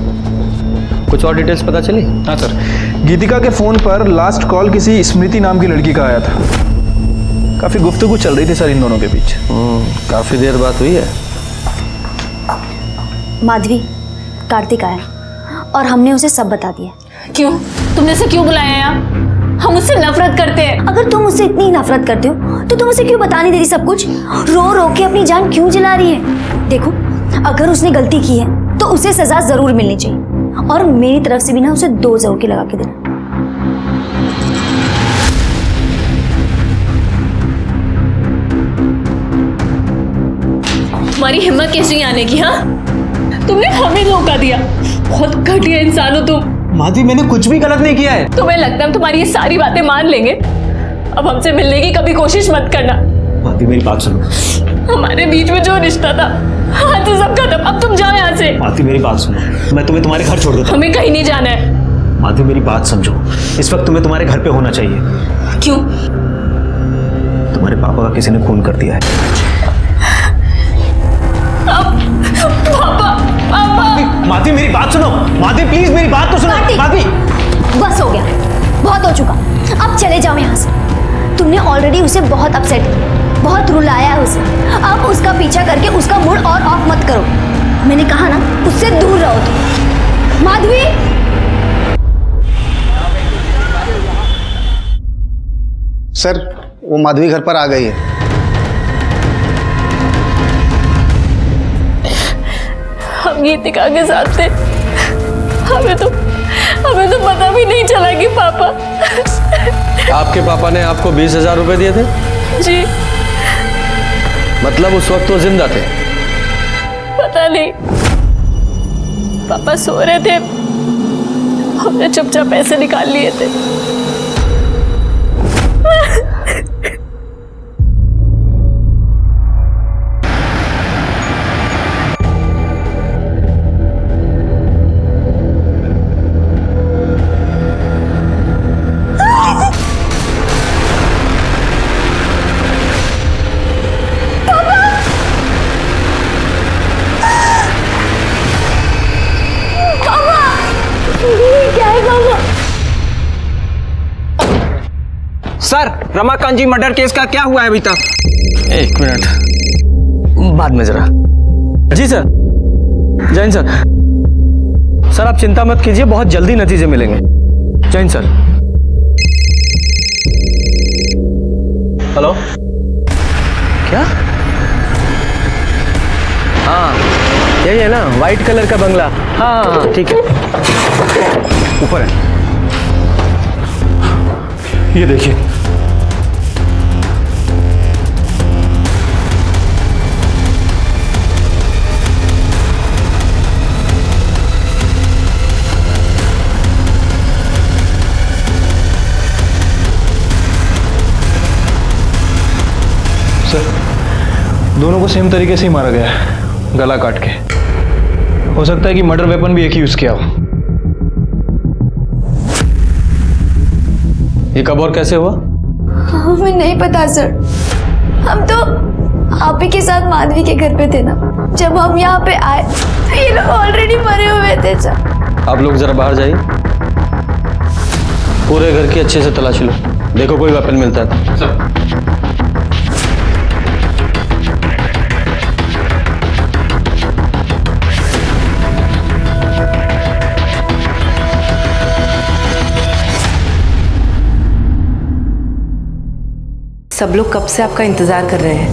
कुछ और डिटेल्स पता चली? हाँ सर, गीतिका के फ़ोन पर लास्ट कॉल किसी स्मृति नाम की लड़की का आया था। काफ़ी गुफ्तगू चल रही थी सर इन दोनों के बीच। काफ़ी देर बात हुई है। माधवी, कार्तिक आया और हमने उसे सब बता दिया। क्यों? तुमने उसे क्यों बुलाया यहाँ? हम उससे नफरत करते हैं। अगर तुम उससे इतनी नफरत करते हो तो तुम उसे क्यों बता नहीं दे रही सब कुछ? रो रो के अपनी जान क्यों जला रही है? देखो, अगर उसने गलती की है तो उसे सजा जरूर मिलनी चाहिए, और मेरी तरफ से भी ना उसे 2 जरूर के लगा के देना। तुम्हारी हिम्मत कैसी आने की? हाँ, तुमने हमें धोखा दिया। बहुत घटिया इंसान हो तुम। माधवी, मैंने कुछ भी गलत नहीं किया है। तुम्हें लगता है हम तुम्हारी ये सारी बातें मान लेंगे? अब हमसे मिलने की कभी कोशिश मत करना। माधवी, मेरी बात सुनो। हमारे बीच में जो रिश्ता था, आज से सब खत्म। अब तुम जाओ यहाँ से। माधवी, मेरी बात सुनो। मैं तुम्हें तुम्हारे घर छोड़ देता हूं। हमें कहीं नहीं जाना है। माधवी, मेरी बात समझो। इस वक्त तुम्हें तुम्हारे घर पे होना चाहिए। क्यों? तुम्हारे पापा का किसी ने खून कर दिया है। माधवी, मेरी बात सुनो। माधवी, प्लीज मेरी बात तो सुनो। माधवी, बस हो गया, बहुत हो चुका। अब चले जाओ यहाँ से। तुमने ऑलरेडी उसे बहुत अपसेट किया, बहुत रुलाया है उसे। अब उसका पीछा करके उसका मूड और ऑफ मत करो। मैंने कहा ना, उससे दूर रहो तुम। माधवी, सर, वो माधवी घर पर आ गई है। हम गीतिका के साथ थे। हमें तो पता भी नहीं चला कि पापा। आपके पापा ने आपको 20,000 रुपए दिए थे? जी। मतलब उस वक्त वो जिंदा थे? पता नहीं, पापा सो रहे थे, हमने चुपचाप पैसे निकाल लिए थे। सर, रमाकांत जी मर्डर केस का क्या हुआ है अभी तक? 1 मिनट, बाद में जरा। जी सर, जैन सर। सर आप चिंता मत कीजिए, बहुत जल्दी नतीजे मिलेंगे। जैन सर। हेलो, क्या? हाँ, यही है ना, वाइट कलर का बंगला। हाँ हाँ, ठीक है, ऊपर है। ये देखिए, सर दोनों को सेम तरीके से ही मारा गया है, गला काट के। हो सकता है कि मर्डर वेपन भी एक ही यूज किया हो। ये कब और कैसे हुआ? हमें नहीं पता सर। हम तो आप ही के साथ माधवी के घर पे थे ना। जब हम यहाँ पे आए तो ये लोग ऑलरेडी मरे हुए थे सर। आप लोग जरा बाहर जाइए, पूरे घर की अच्छे से तलाशी लो, देखो कोई वेपन मिलता है तो। सब लोग कब से आपका इंतजार कर रहे हैं।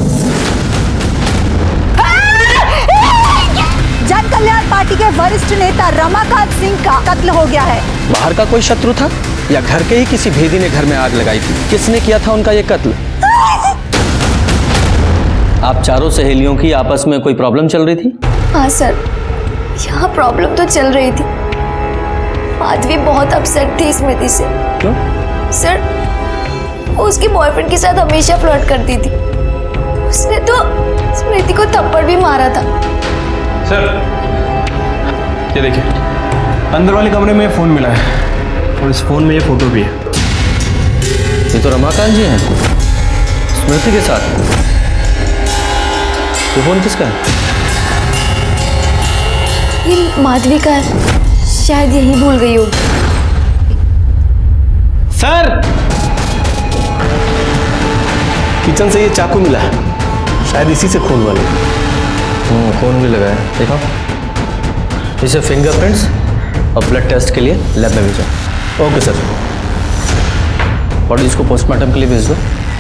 जन कल्याण पार्टी के वरिष्ठ नेता रमाकांत सिंह का कत्ल हो गया है। बाहर का कोई शत्रु था या घर के ही किसी भेदी ने घर में आग लगाई थी? किसने किया था उनका ये कत्ल? आप चारों सहेलियों की आपस में कोई प्रॉब्लम चल रही थी? हाँ सर, यहाँ प्रॉब्लम तो चल रही थी। माधवी बहुत अपसेट थी स्मृति से। क्यों? सर, वो उसके बॉयफ्रेंड के साथ हमेशा फ्लर्ट करती थी। उसने तो स्मृति को थप्पड़ भी मारा था। सर ये देखिए, अंदर वाले कमरे में फोन मिला है और इस फोन में ये फोटो भी है। ये तो रमाकांत जी हैं, स्मृति के साथ। ये फोन किसका है? ये माधवी का है, शायद यही भूल गई हो। सर, किचन से ये चाकू मिला है, शायद इसी से खून वाले। खून भी लगा है, देखो। इसे फिंगरप्रिंट्स और ब्लड टेस्ट के लिए लैब में भेजो। Okay sir. बॉडीज को पोस्टमार्टम के लिए भेज दो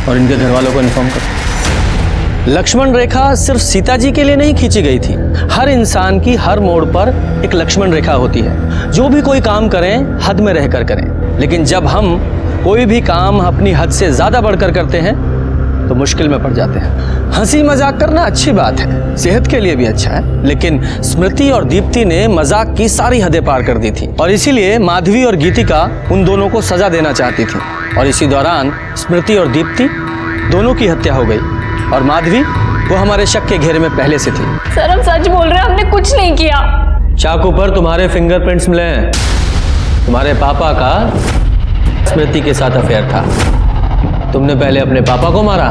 और इनके घर वालों को इन्फॉर्म करो। लक्ष्मण रेखा सिर्फ सीता जी के लिए नहीं खींची गई थी। हर इंसान की हर मोड़ पर एक लक्ष्मण रेखा होती है। जो भी कोई काम करें हद में रहकर करें, लेकिन जब हम कोई भी काम अपनी हद से ज्यादा बढ़कर करते हैं तो मुश्किल में पड़ जाते हैं। हंसी मजाक करना अच्छी बात है, सेहत के लिए भी अच्छा है, लेकिन स्मृति और दीप्ति ने मजाक की सारी हदें पार कर दी थी और इसीलिए माधवी और गीतिका उन दोनों को सजा देना चाहती थी। और इसी दौरान स्मृति और दीप्ति दोनों की हत्या हो गई और माधवी वो हमारे शक के घेरे में पहले से थी। सर हम सच बोल रहे हैं, हमने कुछ नहीं किया। चाकू पर तुम्हारे फिंगरप्रिंट्स मिले हैं। तुम्हारे पापा का स्मृति के साथ अफेयर था। तुमने पहले अपने पापा को मारा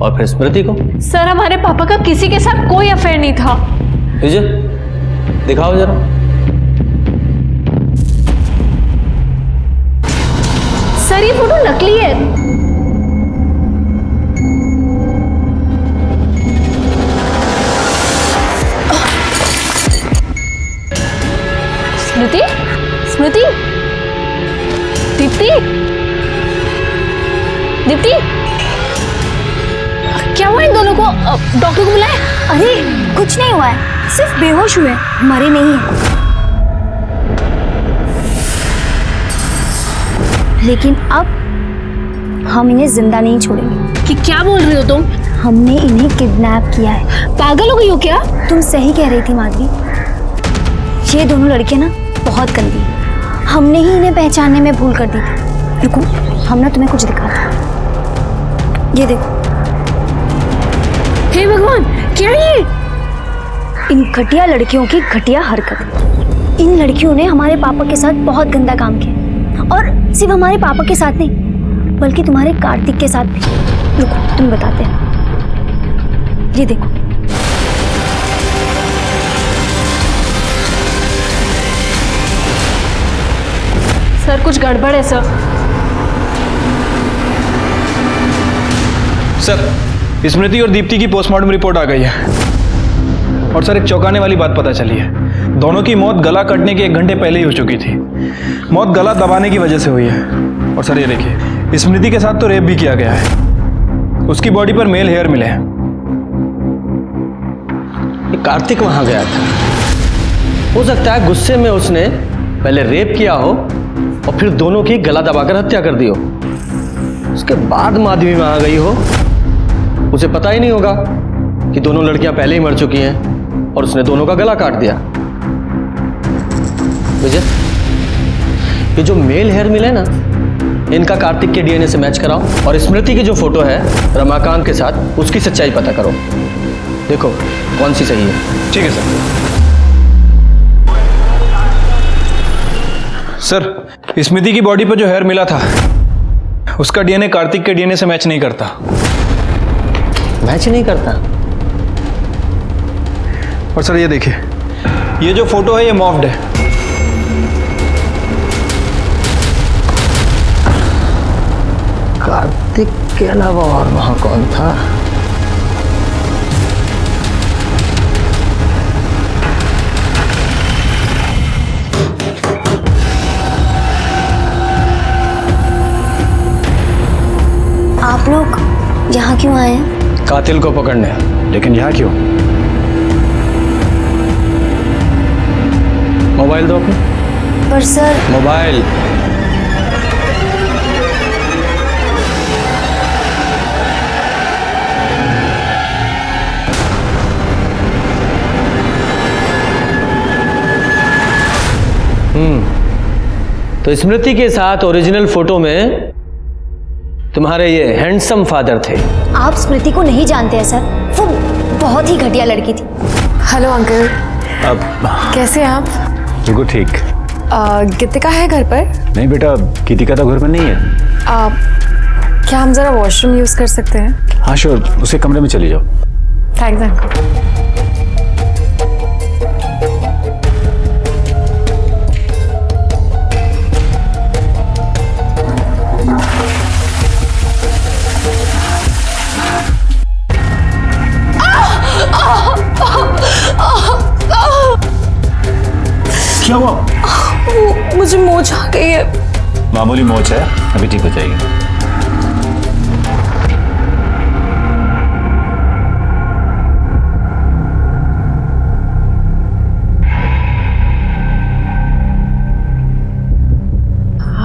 और फिर स्मृति को। सर हमारे पापा का किसी के साथ कोई अफेयर नहीं था। विजय, दिखाओ जरा। सर ये फोटो नकली है। स्मृति, स्मृति, दीप्ति, दीप्ति, क्या हुआ इन दोनों को? डॉक्टर को बुलाए? अरे कुछ नहीं हुआ है, सिर्फ बेहोश हुए, मरे नहीं है। लेकिन अब हम इन्हें जिंदा नहीं छोड़ेंगे। कि क्या बोल रही हो तुम? हमने इन्हें किडनैप किया है। पागल हो गई हो क्या? तुम सही कह रही थी माधवी, ये दोनों लड़कियां ना बहुत गंदी हैं। हमने ही इन्हें पहचानने में भूल कर दी थी। रुको, हम ना तुम्हें कुछ दिखाते हैं। ये देखो। हे भगवान, क्या ये? इन घटिया लड़कियों की घटिया हरकत। इन लड़कियों ने हमारे पापा के साथ बहुत गंदा काम किया और सिर्फ हमारे पापा के साथ नहीं बल्कि तुम्हारे कार्तिक के साथ भी। रुको, तुम बताते हैं। ये देखो। सर कुछ गड़बड़ है सर। सर, स्मृति और दीप्ति की पोस्टमार्टम रिपोर्ट आ गई है और सर एक चौंकाने वाली बात पता चली है। दोनों की मौत गला कटने के 1 घंटे पहले ही हो चुकी थी। मौत गला दबाने की वजह से हुई है। और सर ये देखिए, स्मृति के साथ तो रेप भी किया गया है। उसकी बॉडी पर मेल हेयर मिले हैं। ये कार्तिक वहां गया था, हो सकता है गुस्से में उसने पहले रेप किया हो और फिर दोनों की गला दबाकर हत्या कर दी हो। उसके बाद माधवी वहां गई हो, उसे पता ही नहीं होगा कि दोनों लड़कियां पहले ही मर चुकी हैं और उसने दोनों का गला काट दिया। विजय, ये जो मेल हेयर मिले ना, इनका कार्तिक के डीएनए से मैच कराओ और स्मृति की जो फोटो है रमाकांत के साथ, उसकी सच्चाई पता करो। देखो कौन सी सही है। ठीक है सर। सर, स्मृति की बॉडी पर जो हेयर मिला था उसका डीएनए कार्तिक के डीएनए से मैच नहीं करता। मैच नहीं करता? और सर ये देखिए, ये जो फोटो है ये मॉफ्ड है। कार्तिक के अलावा और वहां कौन था? आप लोग यहाँ क्यों आए हैं? कातिल को पकड़ने। लेकिन यहाँ क्यों? मोबाइल दो अपने। पर सर। मोबाइल। तो स्मृति के साथ ओरिजिनल फोटो में तुम्हारे ये हैंडसम फादर थे। आप स्मृति को नहीं जानते हैं सर, वो बहुत ही घटिया लड़की थी। Hello uncle. अब कैसे हैं आप? बिल्कुल ठीक। गीतिका है घर पर? नहीं बेटा, गीतिका तो घर पर नहीं है। क्या हम जरा वॉशरूम यूज कर सकते हैं? हाँ श्योर, उसे कमरे में चली जाओ। Thanks uncle. क्या हुआ? मुझे मोच आ गई है। मामूली मोच है, अभी ठीक हो जाएगी।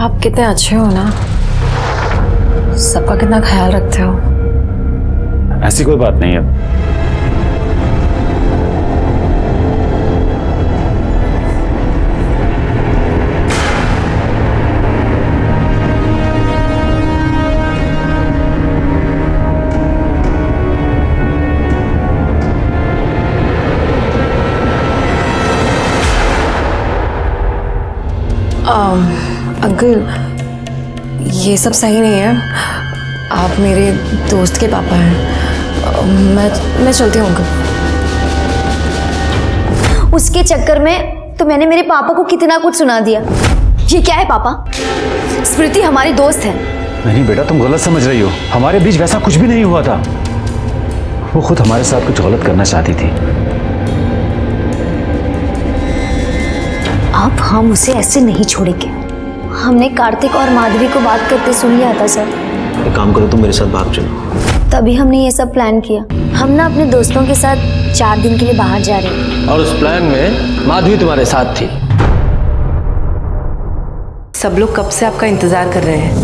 आप कितने अच्छे हो ना, सबका कितना ख्याल रखते हो। ऐसी कोई बात नहीं है। अंकल, ये सब सही नहीं है। आप मेरे दोस्त के पापा हैं। मैं चलती हूँ अंकल। उसके चक्कर में तो मैंने मेरे पापा को कितना कुछ सुना दिया। ये क्या है पापा? स्मृति हमारी दोस्त है। नहीं बेटा, तुम गलत समझ रही हो। हमारे बीच वैसा कुछ भी नहीं हुआ था। वो खुद हमारे साथ कुछ गलत करना चाहती थी। अब हम उसे ऐसे नहीं छोड़ेंगे। हमने कार्तिक और माधवी को बात करते सुन लिया था सर। एक काम करो, तुम मेरे साथ भाग चलो। तभी हमने ये सब प्लान किया। हम ना अपने दोस्तों के साथ 4 दिन के लिए बाहर जा रहे हैं। और उस प्लान में माधवी तुम्हारे साथ थी। सब लोग कब से आपका इंतजार कर रहे हैं।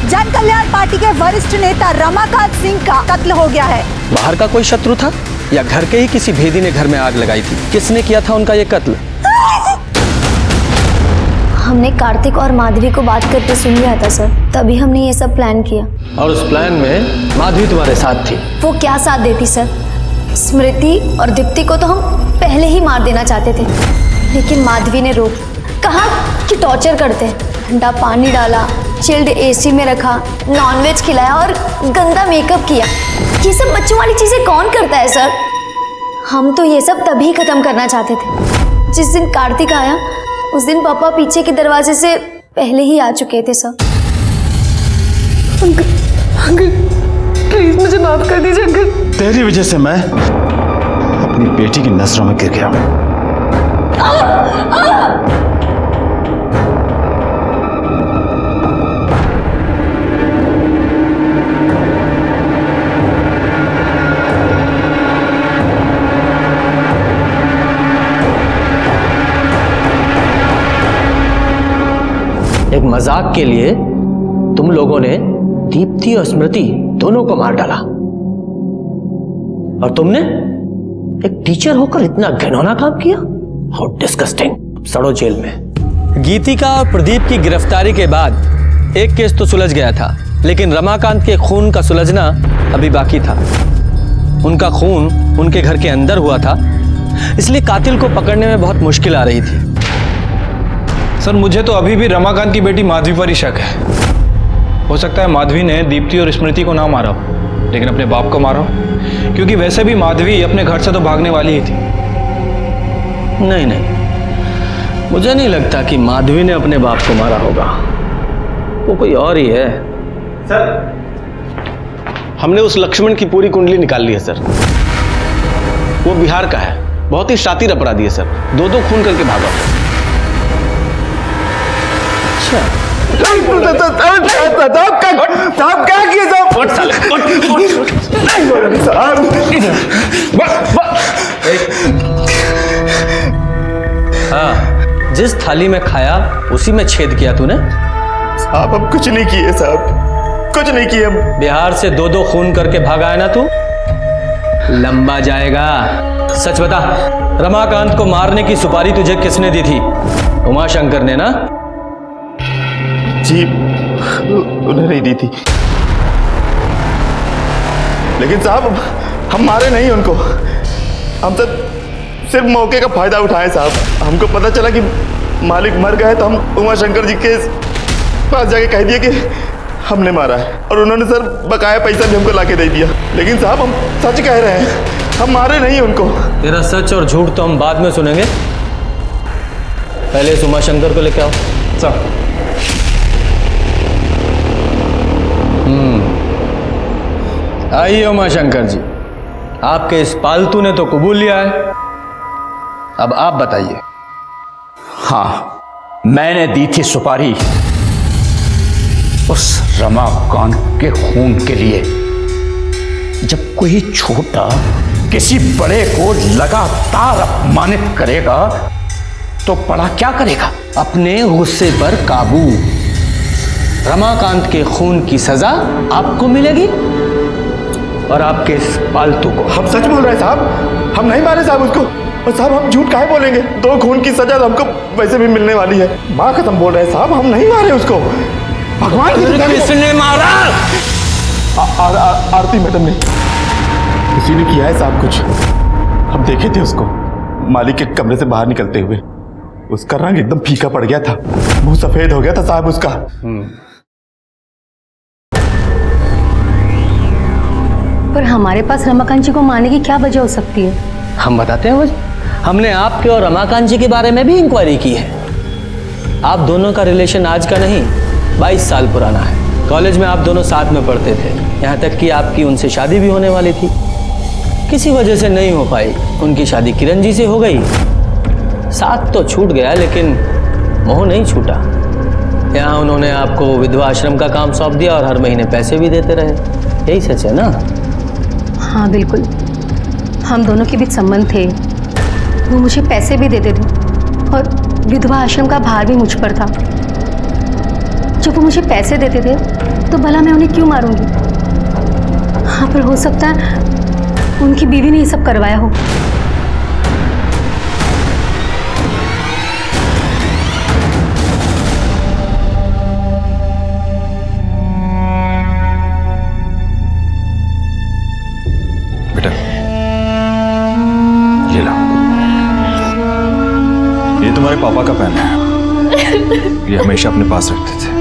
जन कल्याण पार्टी के वरिष्ठ नेता रमाकांत सिंह का कत्ल हो गया है। बाहर का कोई शत्रु था या घर के ही किसी भेदी ने घर में आग लगाई थी? किसने किया था उनका ये कत्ल? हमने कार्तिक और माधवी को बात करते सुन लिया था सर। तभी हमने ये सब प्लान किया। और उस प्लान में माधवी तुम्हारे साथ थी। वो क्या साथ देती सर? स्मृति और दीप्ति को तो हम पहले ही मार देना चाहते थे, लेकिन माधवी ने रोक। कहा कि टॉर्चर करते हैं। ठंडा पानी डाला, चिल्ड एसी में रखा, नॉनवेज खिलाया और गंदा मेकअप किया। ये सब बच्चों वाली चीजें कौन करता है सर? हम तो ये सब तभी खत्म करना चाहते थे। जिस दिन कार्तिक आया उस दिन पापा पीछे के दरवाजे से पहले ही आ चुके थे सर। अंकल प्लीज मुझे माफ कर दीजिए अंकल। तेरी वजह से मैं अपनी बेटी की नजरों में गिर गया। एक मजाक के लिए तुम लोगों ने दीप्ति और स्मृति दोनों को मार डाला, और तुमने एक टीचर होकर इतना घिनौना काम किया। How disgusting. सड़ो जेल में। गीतिका और प्रदीप की गिरफ्तारी के बाद एक केस तो सुलझ गया था, लेकिन रमाकांत के खून का सुलझना अभी बाकी था। उनका खून उनके घर के अंदर हुआ था, इसलिए कातिल को पकड़ने में बहुत मुश्किल आ रही थी। सर, मुझे तो अभी भी रमाकांत की बेटी माधवी पर ही शक है। हो सकता है माधवी ने दीप्ति और स्मृति को ना मारा हो, लेकिन अपने बाप को मारा हो, क्योंकि वैसे भी माधवी अपने घर से तो भागने वाली ही थी। नहीं नहीं, मुझे नहीं लगता कि माधवी ने अपने बाप को मारा होगा। वो कोई और ही है। सर, हमने उस लक्ष्मण की पूरी कुंडली निकाल ली है सर। वो बिहार का है, बहुत ही शातिर अपराधी है सर। 2-2 खून करके भागा। साहब क्या किए हाँ, जिस थाली में खाया उसी में छेद किया तूने। साहब हम कुछ नहीं किए साहब, कुछ नहीं किए हम। बिहार से 2-2 खून करके भागा है ना तू, लंबा जाएगा। सच बता, रमाकांत को मारने की सुपारी तुझे किसने दी थी? उमाशंकर ने ना? जी, उन्हें नहीं दी थी। लेकिन साहब हम मारे नहीं उनको, हम तो सिर्फ मौके का फायदा उठाए साहब। हमको पता चला कि मालिक मर गए तो हम उमाशंकर जी के पास जाके कह दिया कि हमने मारा है, और उन्होंने सर बकाया पैसा भी हमको लाके दे दिया। लेकिन साहब हम सच कह रहे हैं, हम मारे नहीं उनको। तेरा सच और झूठ तो हम बाद में सुनेंगे, पहले इस उमाशंकर को लेके आओ। सर आइए उमाशंकर जी, आपके इस पालतू ने तो कबूल लिया है, अब आप बताइए। हाँ, मैंने दी थी सुपारी उस रमाकांत के खून के लिए। जब कोई छोटा किसी बड़े को लगातार अपमानित करेगा तो बड़ा क्या करेगा? अपने गुस्से पर काबू। रमाकांत के खून की सजा आपको मिलेगी और आपके इस पालतू को। हम सच बोल रहे हैं साहब, हम नहीं मारे साहब उसको। और साहब हम झूठ काहे बोलेंगे? 2 खून की सजा तो हमको वैसे भी मिलने वाली है। माँ कसम बोल रहे हैं साहब, हम नहीं मारे उसको। भगवान किसने मारा? आरती मैडम ने, उसी ने किया है साहब कुछ। हम देखे थे उसको मालिक के कमरे से बाहर निकलते हुए। उसका रंग एकदम फीका पड़ गया था, मुंह सफेद हो गया था साहब उसका। पर हमारे पास रमाकांत जी को मारने की क्या वजह हो सकती है? हम बताते हैं वजह। हमने आपके और रमाकांत जी के बारे में भी इंक्वायरी की है। आप दोनों का रिलेशन आज का नहीं, 22 साल पुराना है। कॉलेज में आप दोनों साथ में पढ़ते थे, यहाँ तक कि आपकी उनसे शादी भी होने वाली थी। किसी वजह से नहीं हो पाई, उनकी शादी किरण जी से हो गई। साथ तो छूट गया लेकिन मोह नहीं छूटा। यहाँ उन्होंने आपको विधवा आश्रम का काम सौंप दिया और हर महीने पैसे भी देते रहे। यही सच है ना? हाँ बिल्कुल, हम दोनों के बीच संबंध थे। वो मुझे पैसे भी देते थे और विधवा आश्रम का भार भी मुझ पर था। जब वो मुझे पैसे देते थे तो भला मैं उन्हें क्यों मारूंगी? हाँ, पर हो सकता है उनकी बीवी ने ये सब करवाया हो। बेटा ये ला, ये तुम्हारे पापा का पेन है, ये हमेशा अपने पास रखते थे।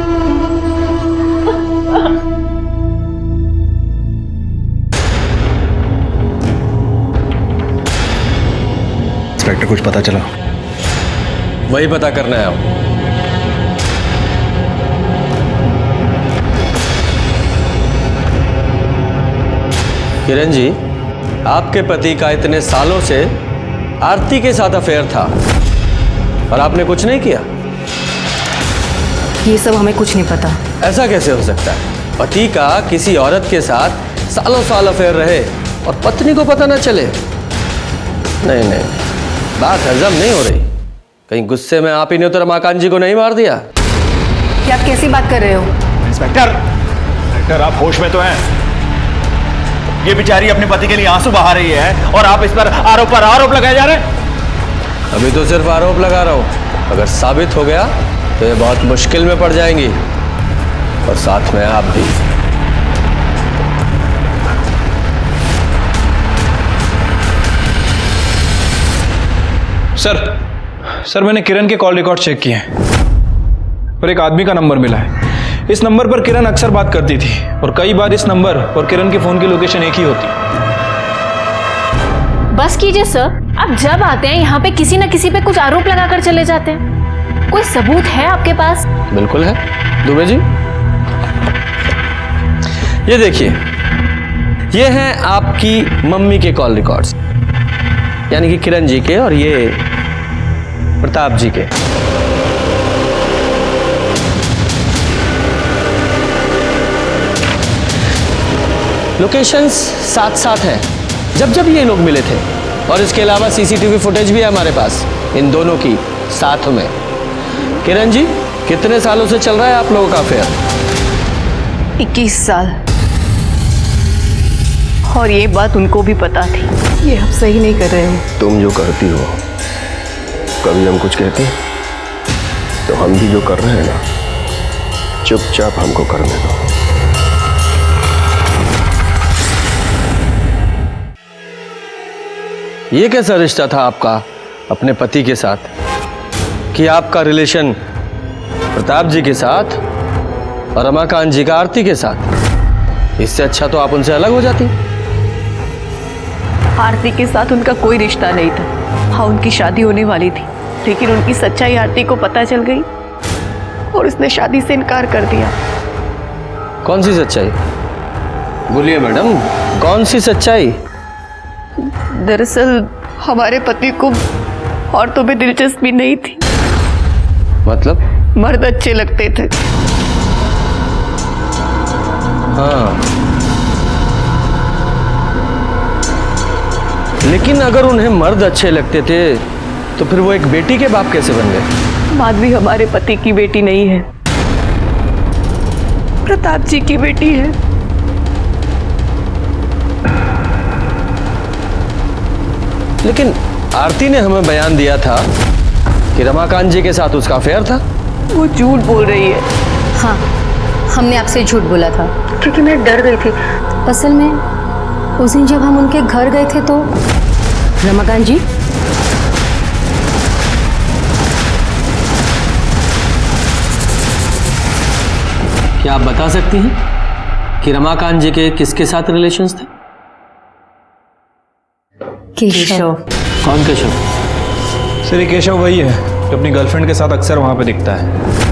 इंस्पेक्टर कुछ पता चला? वही पता करना है आपको। किरण जी, आपके पति का इतने सालों से आरती के साथ अफेयर था और आपने कुछ नहीं किया? ये सब हमें कुछ नहीं पता। ऐसा कैसे हो सकता है? पति का किसी औरत के साथ सालों साल अफेयर रहे और पत्नी को पता न चले? नहीं नहीं, बात हजम नहीं हो रही। कहीं गुस्से में आप ही ने तो रमाकांत जी को नहीं मार दिया? ये आप कैसी बात कर रहे हो? इंस्पेक्टर आप होश में तो हैं? ये बेचारी अपने पति के लिए आंसू बहा रही है और आप इस पर आरोप लगाए जा रहे हैं। अभी तो सिर्फ आरोप लगा रहा हूं, अगर साबित हो गया तो ये बहुत मुश्किल में पड़ जाएंगी और साथ में आप भी। सर मैंने किरण के कॉल रिकॉर्ड चेक किए हैं और एक आदमी का नंबर मिला है। इस नंबर पर किरण अक्सर बात करती थी और कई बार इस नंबर और किरण के फोन की लोकेशन एक ही होती। बस कीजिए सर, आप जब आते हैं यहाँ पे किसी न किसी पे कुछ आरोप लगाकर चले जाते हैं। कोई सबूत है आपके पास? बिल्कुल है दुबे जी, ये देखिए, ये हैं आपकी मम्मी के कॉल रिकॉर्ड्स, यानी कि किरण जी के, और ये प्रताप जी के। लोकेशंस साथ साथ हैं जब ये लोग मिले थे, और इसके अलावा सीसीटीवी फुटेज भी है हमारे पास इन दोनों की साथ में। किरण जी, कितने सालों से चल रहा है आप लोगों का अफेयर? 21 साल। और ये बात उनको भी पता थी। ये आप सही नहीं कर रहे हो। तुम जो करती हो, कभी हम कुछ कहते हैं तो हम भी जो कर रहे हैं ना, चुपचाप हमको करने दो। ये कैसा रिश्ता था आपका अपने पति के साथ कि आपका रिलेशन प्रताप जी के साथ और रमाकांत जी का आरती के साथ। इससे अच्छा तो आप उनसे अलग हो जाती। आरती के साथ उनका कोई रिश्ता नहीं था। हाँ, उनकी शादी होने वाली थी, लेकिन उनकी सच्चाई आरती को पता चल गई और उसने शादी से इनकार कर दिया। कौन सी सच्चाई? बोलिए मैडम, कौन सी सच्चाई? दरअसल हमारे पति को औरतों में दिलचस्पी नहीं थी। मतलब? मर्द अच्छे लगते थे। हाँ, लेकिन अगर उन्हें मर्द अच्छे लगते थे तो फिर वो एक बेटी के बाप कैसे बन गए? माधवी हमारे पति की बेटी नहीं है, प्रताप जी की बेटी है। लेकिन आरती ने हमें बयान दिया था कि रमाकांत जी के साथ उसका अफेयर था। वो झूठ बोल रही है। हाँ, हमने आपसे झूठ बोला था क्योंकि मैं डर गई थी। असल में उस दिन जब हम उनके घर गए थे तो रमाकांत जी, क्या आप बता सकती हैं कि रमाकांत जी के किसके साथ रिलेशंस थे? केशव। कौन केशव? सर ये केशव वही है जो अपनी गर्लफ्रेंड के साथ अक्सर वहां पे दिखता है।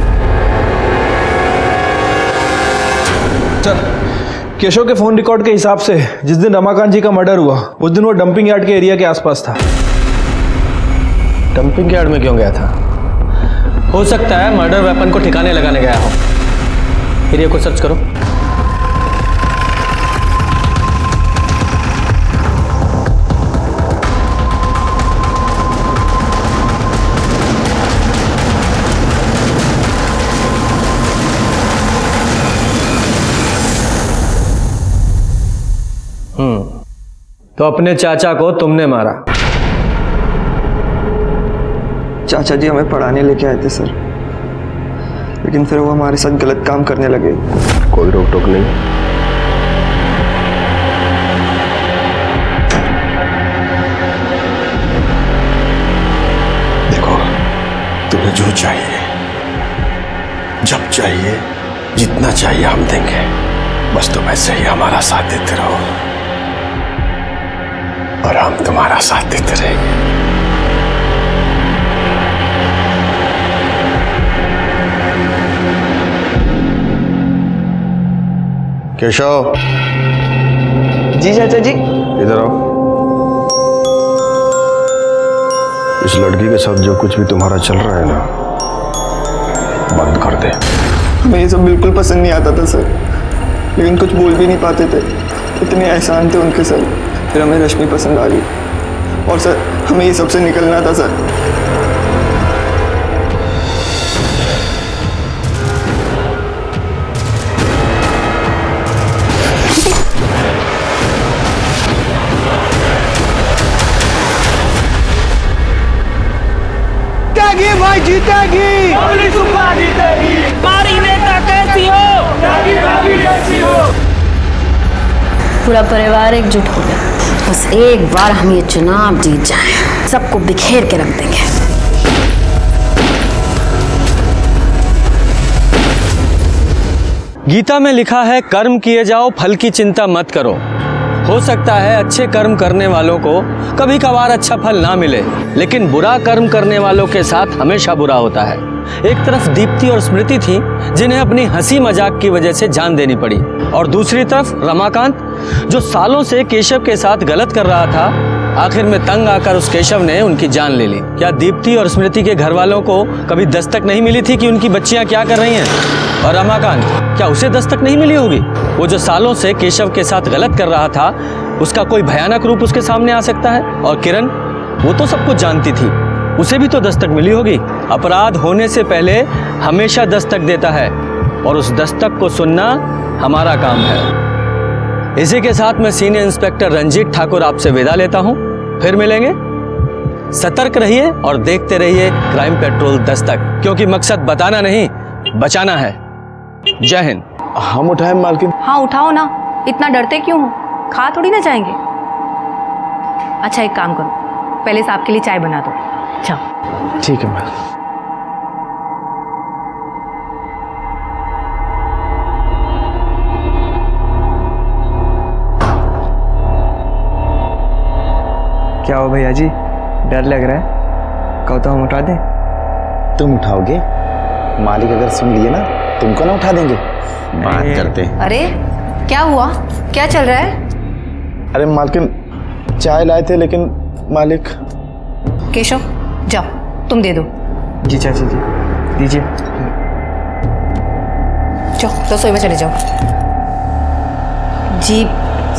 सर, केशव के फोन रिकॉर्ड के हिसाब से जिस दिन रमाकांत जी का मर्डर हुआ उस दिन वो डंपिंग यार्ड के एरिया के आसपास था। डंपिंग यार्ड में क्यों गया था? हो सकता है मर्डर वेपन को ठिकाने लगाने गया हो। एरिया को सर्च करो। तो अपने चाचा को तुमने मारा? चाचा जी हमें पढ़ाने लेके आए थे सर, लेकिन फिर वो हमारे साथ गलत काम करने लगे। कोई रोक टोक नहीं। देखो, तुम्हें जो चाहिए, जब चाहिए, जितना चाहिए हम देंगे। बस तुम ऐसे ही हमारा साथ देते रहो और हम तुम्हारा साथ देते रहेंगे। केशव। जी चाचा जी। इधर आओ। इस लड़की के साथ जो कुछ भी तुम्हारा चल रहा है ना, बंद कर दे। हमें ये सब बिल्कुल पसंद नहीं आता था सर, लेकिन कुछ बोल भी नहीं पाते थे। इतने एहसान थे उनके सर। फिर हमें रश्मि पसंद आ गई और सर हमें ये सबसे निकलना था सर। जीतेगी भाई, जीतेगी। जीतेगी। हमारी नेता कैसी हो? कैसी हो? पूरा परिवार एकजुट हो गया। बस एक बार हम ये चुनाव जीत जाएं, सबको बिखेर के रख देंगे। गीता में लिखा है, कर्म किए जाओ, फल की चिंता मत करो। हो सकता है अच्छे कर्म करने वालों को कभी कभार अच्छा फल ना मिले, लेकिन बुरा कर्म करने वालों के साथ हमेशा बुरा होता है। एक तरफ दीप्ति और स्मृति थी जिन्हें अपनी हंसी मजाक की वजह से जान देनी पड़ी, और दूसरी तरफ रमाकांत जो सालों से केशव के साथ गलत कर रहा था, आखिर में तंग आकर उस केशव ने उनकी जान ले ली। क्या दीप्ति और स्मृति के घर वालों को कभी दस्तक नहीं मिली थी कि उनकी बच्चियां क्या कर रही हैं? और रमाकांत, क्या उसे दस्तक नहीं मिली होगी? वो जो सालों से केशव के साथ गलत कर रहा था, उसका कोई भयानक रूप उसके सामने आ सकता है। और किरण, वो तो सब कुछ जानती थी, उसे भी तो दस्तक मिली होगी। अपराध होने से पहले हमेशा दस्तक देता है, और उस दस्तक को सुनना हमारा काम है। इसी के साथ मैं सीनियर इंस्पेक्टर रंजीत ठाकुर आपसे विदा लेता हूं। फिर मिलेंगे। सतर्क रहिए और देखते रहिए क्राइम पेट्रोल दस्तक, क्योंकि मकसद बताना नहीं, बचाना है। जय हिंद। हम उठाएं मालकिन? हाँ उठाओ ना, इतना डरते क्यों हो? खा थोड़ी ना जाएंगे। अच्छा एक काम करो, पहले साहब के लिए चाय बना दो। जाओ। ठीक है मैम। क्या हो भैया जी, डर लग रहा है? कहो तो हम उठा दें? तुम उठाओगे? मालिक अगर सुन लिए ना तुमको ना उठा देंगे। बात करते हैं। अरे क्या हुआ, क्या चल रहा है? अरे मालकिन चाय लाए थे लेकिन मालिक। केशव जाओ तुम दे दो। जी चाची जी दीजिए। जाओ रसोई में चले जाओ। जी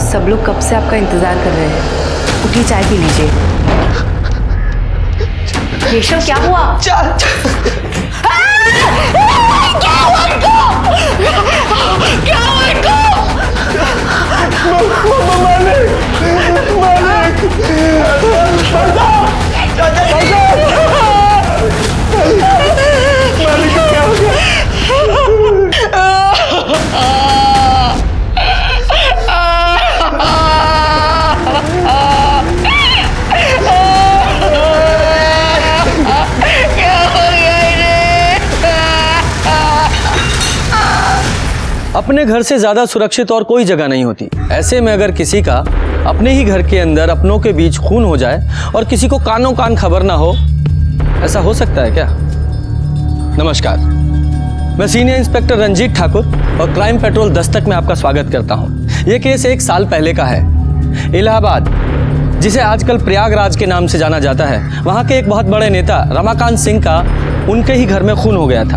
सब लोग कब से आपका इंतजार कर रहे हैं, उठिए चाय पी लीजिए। केशव क्या हुआ? क्या हुआ इनको? क्या हुआ इनको? अपने घर से ज्यादा सुरक्षित और कोई जगह नहीं होती। ऐसे में अगर किसी का अपने ही घर के अंदर अपनों के बीच खून हो जाए और किसी को कानों कान खबर ना हो, ऐसा हो सकता है क्या? नमस्कार, मैं सीनियर इंस्पेक्टर रंजीत ठाकुर और क्राइम पेट्रोल दस्तक में आपका स्वागत करता हूं। यह केस 1 साल पहले का है। इलाहाबाद, जिसे आजकल प्रयागराज के नाम से जाना जाता है, वहां के एक बहुत बड़े नेता रमाकांत सिंह का उनके ही घर में खून हो गया था।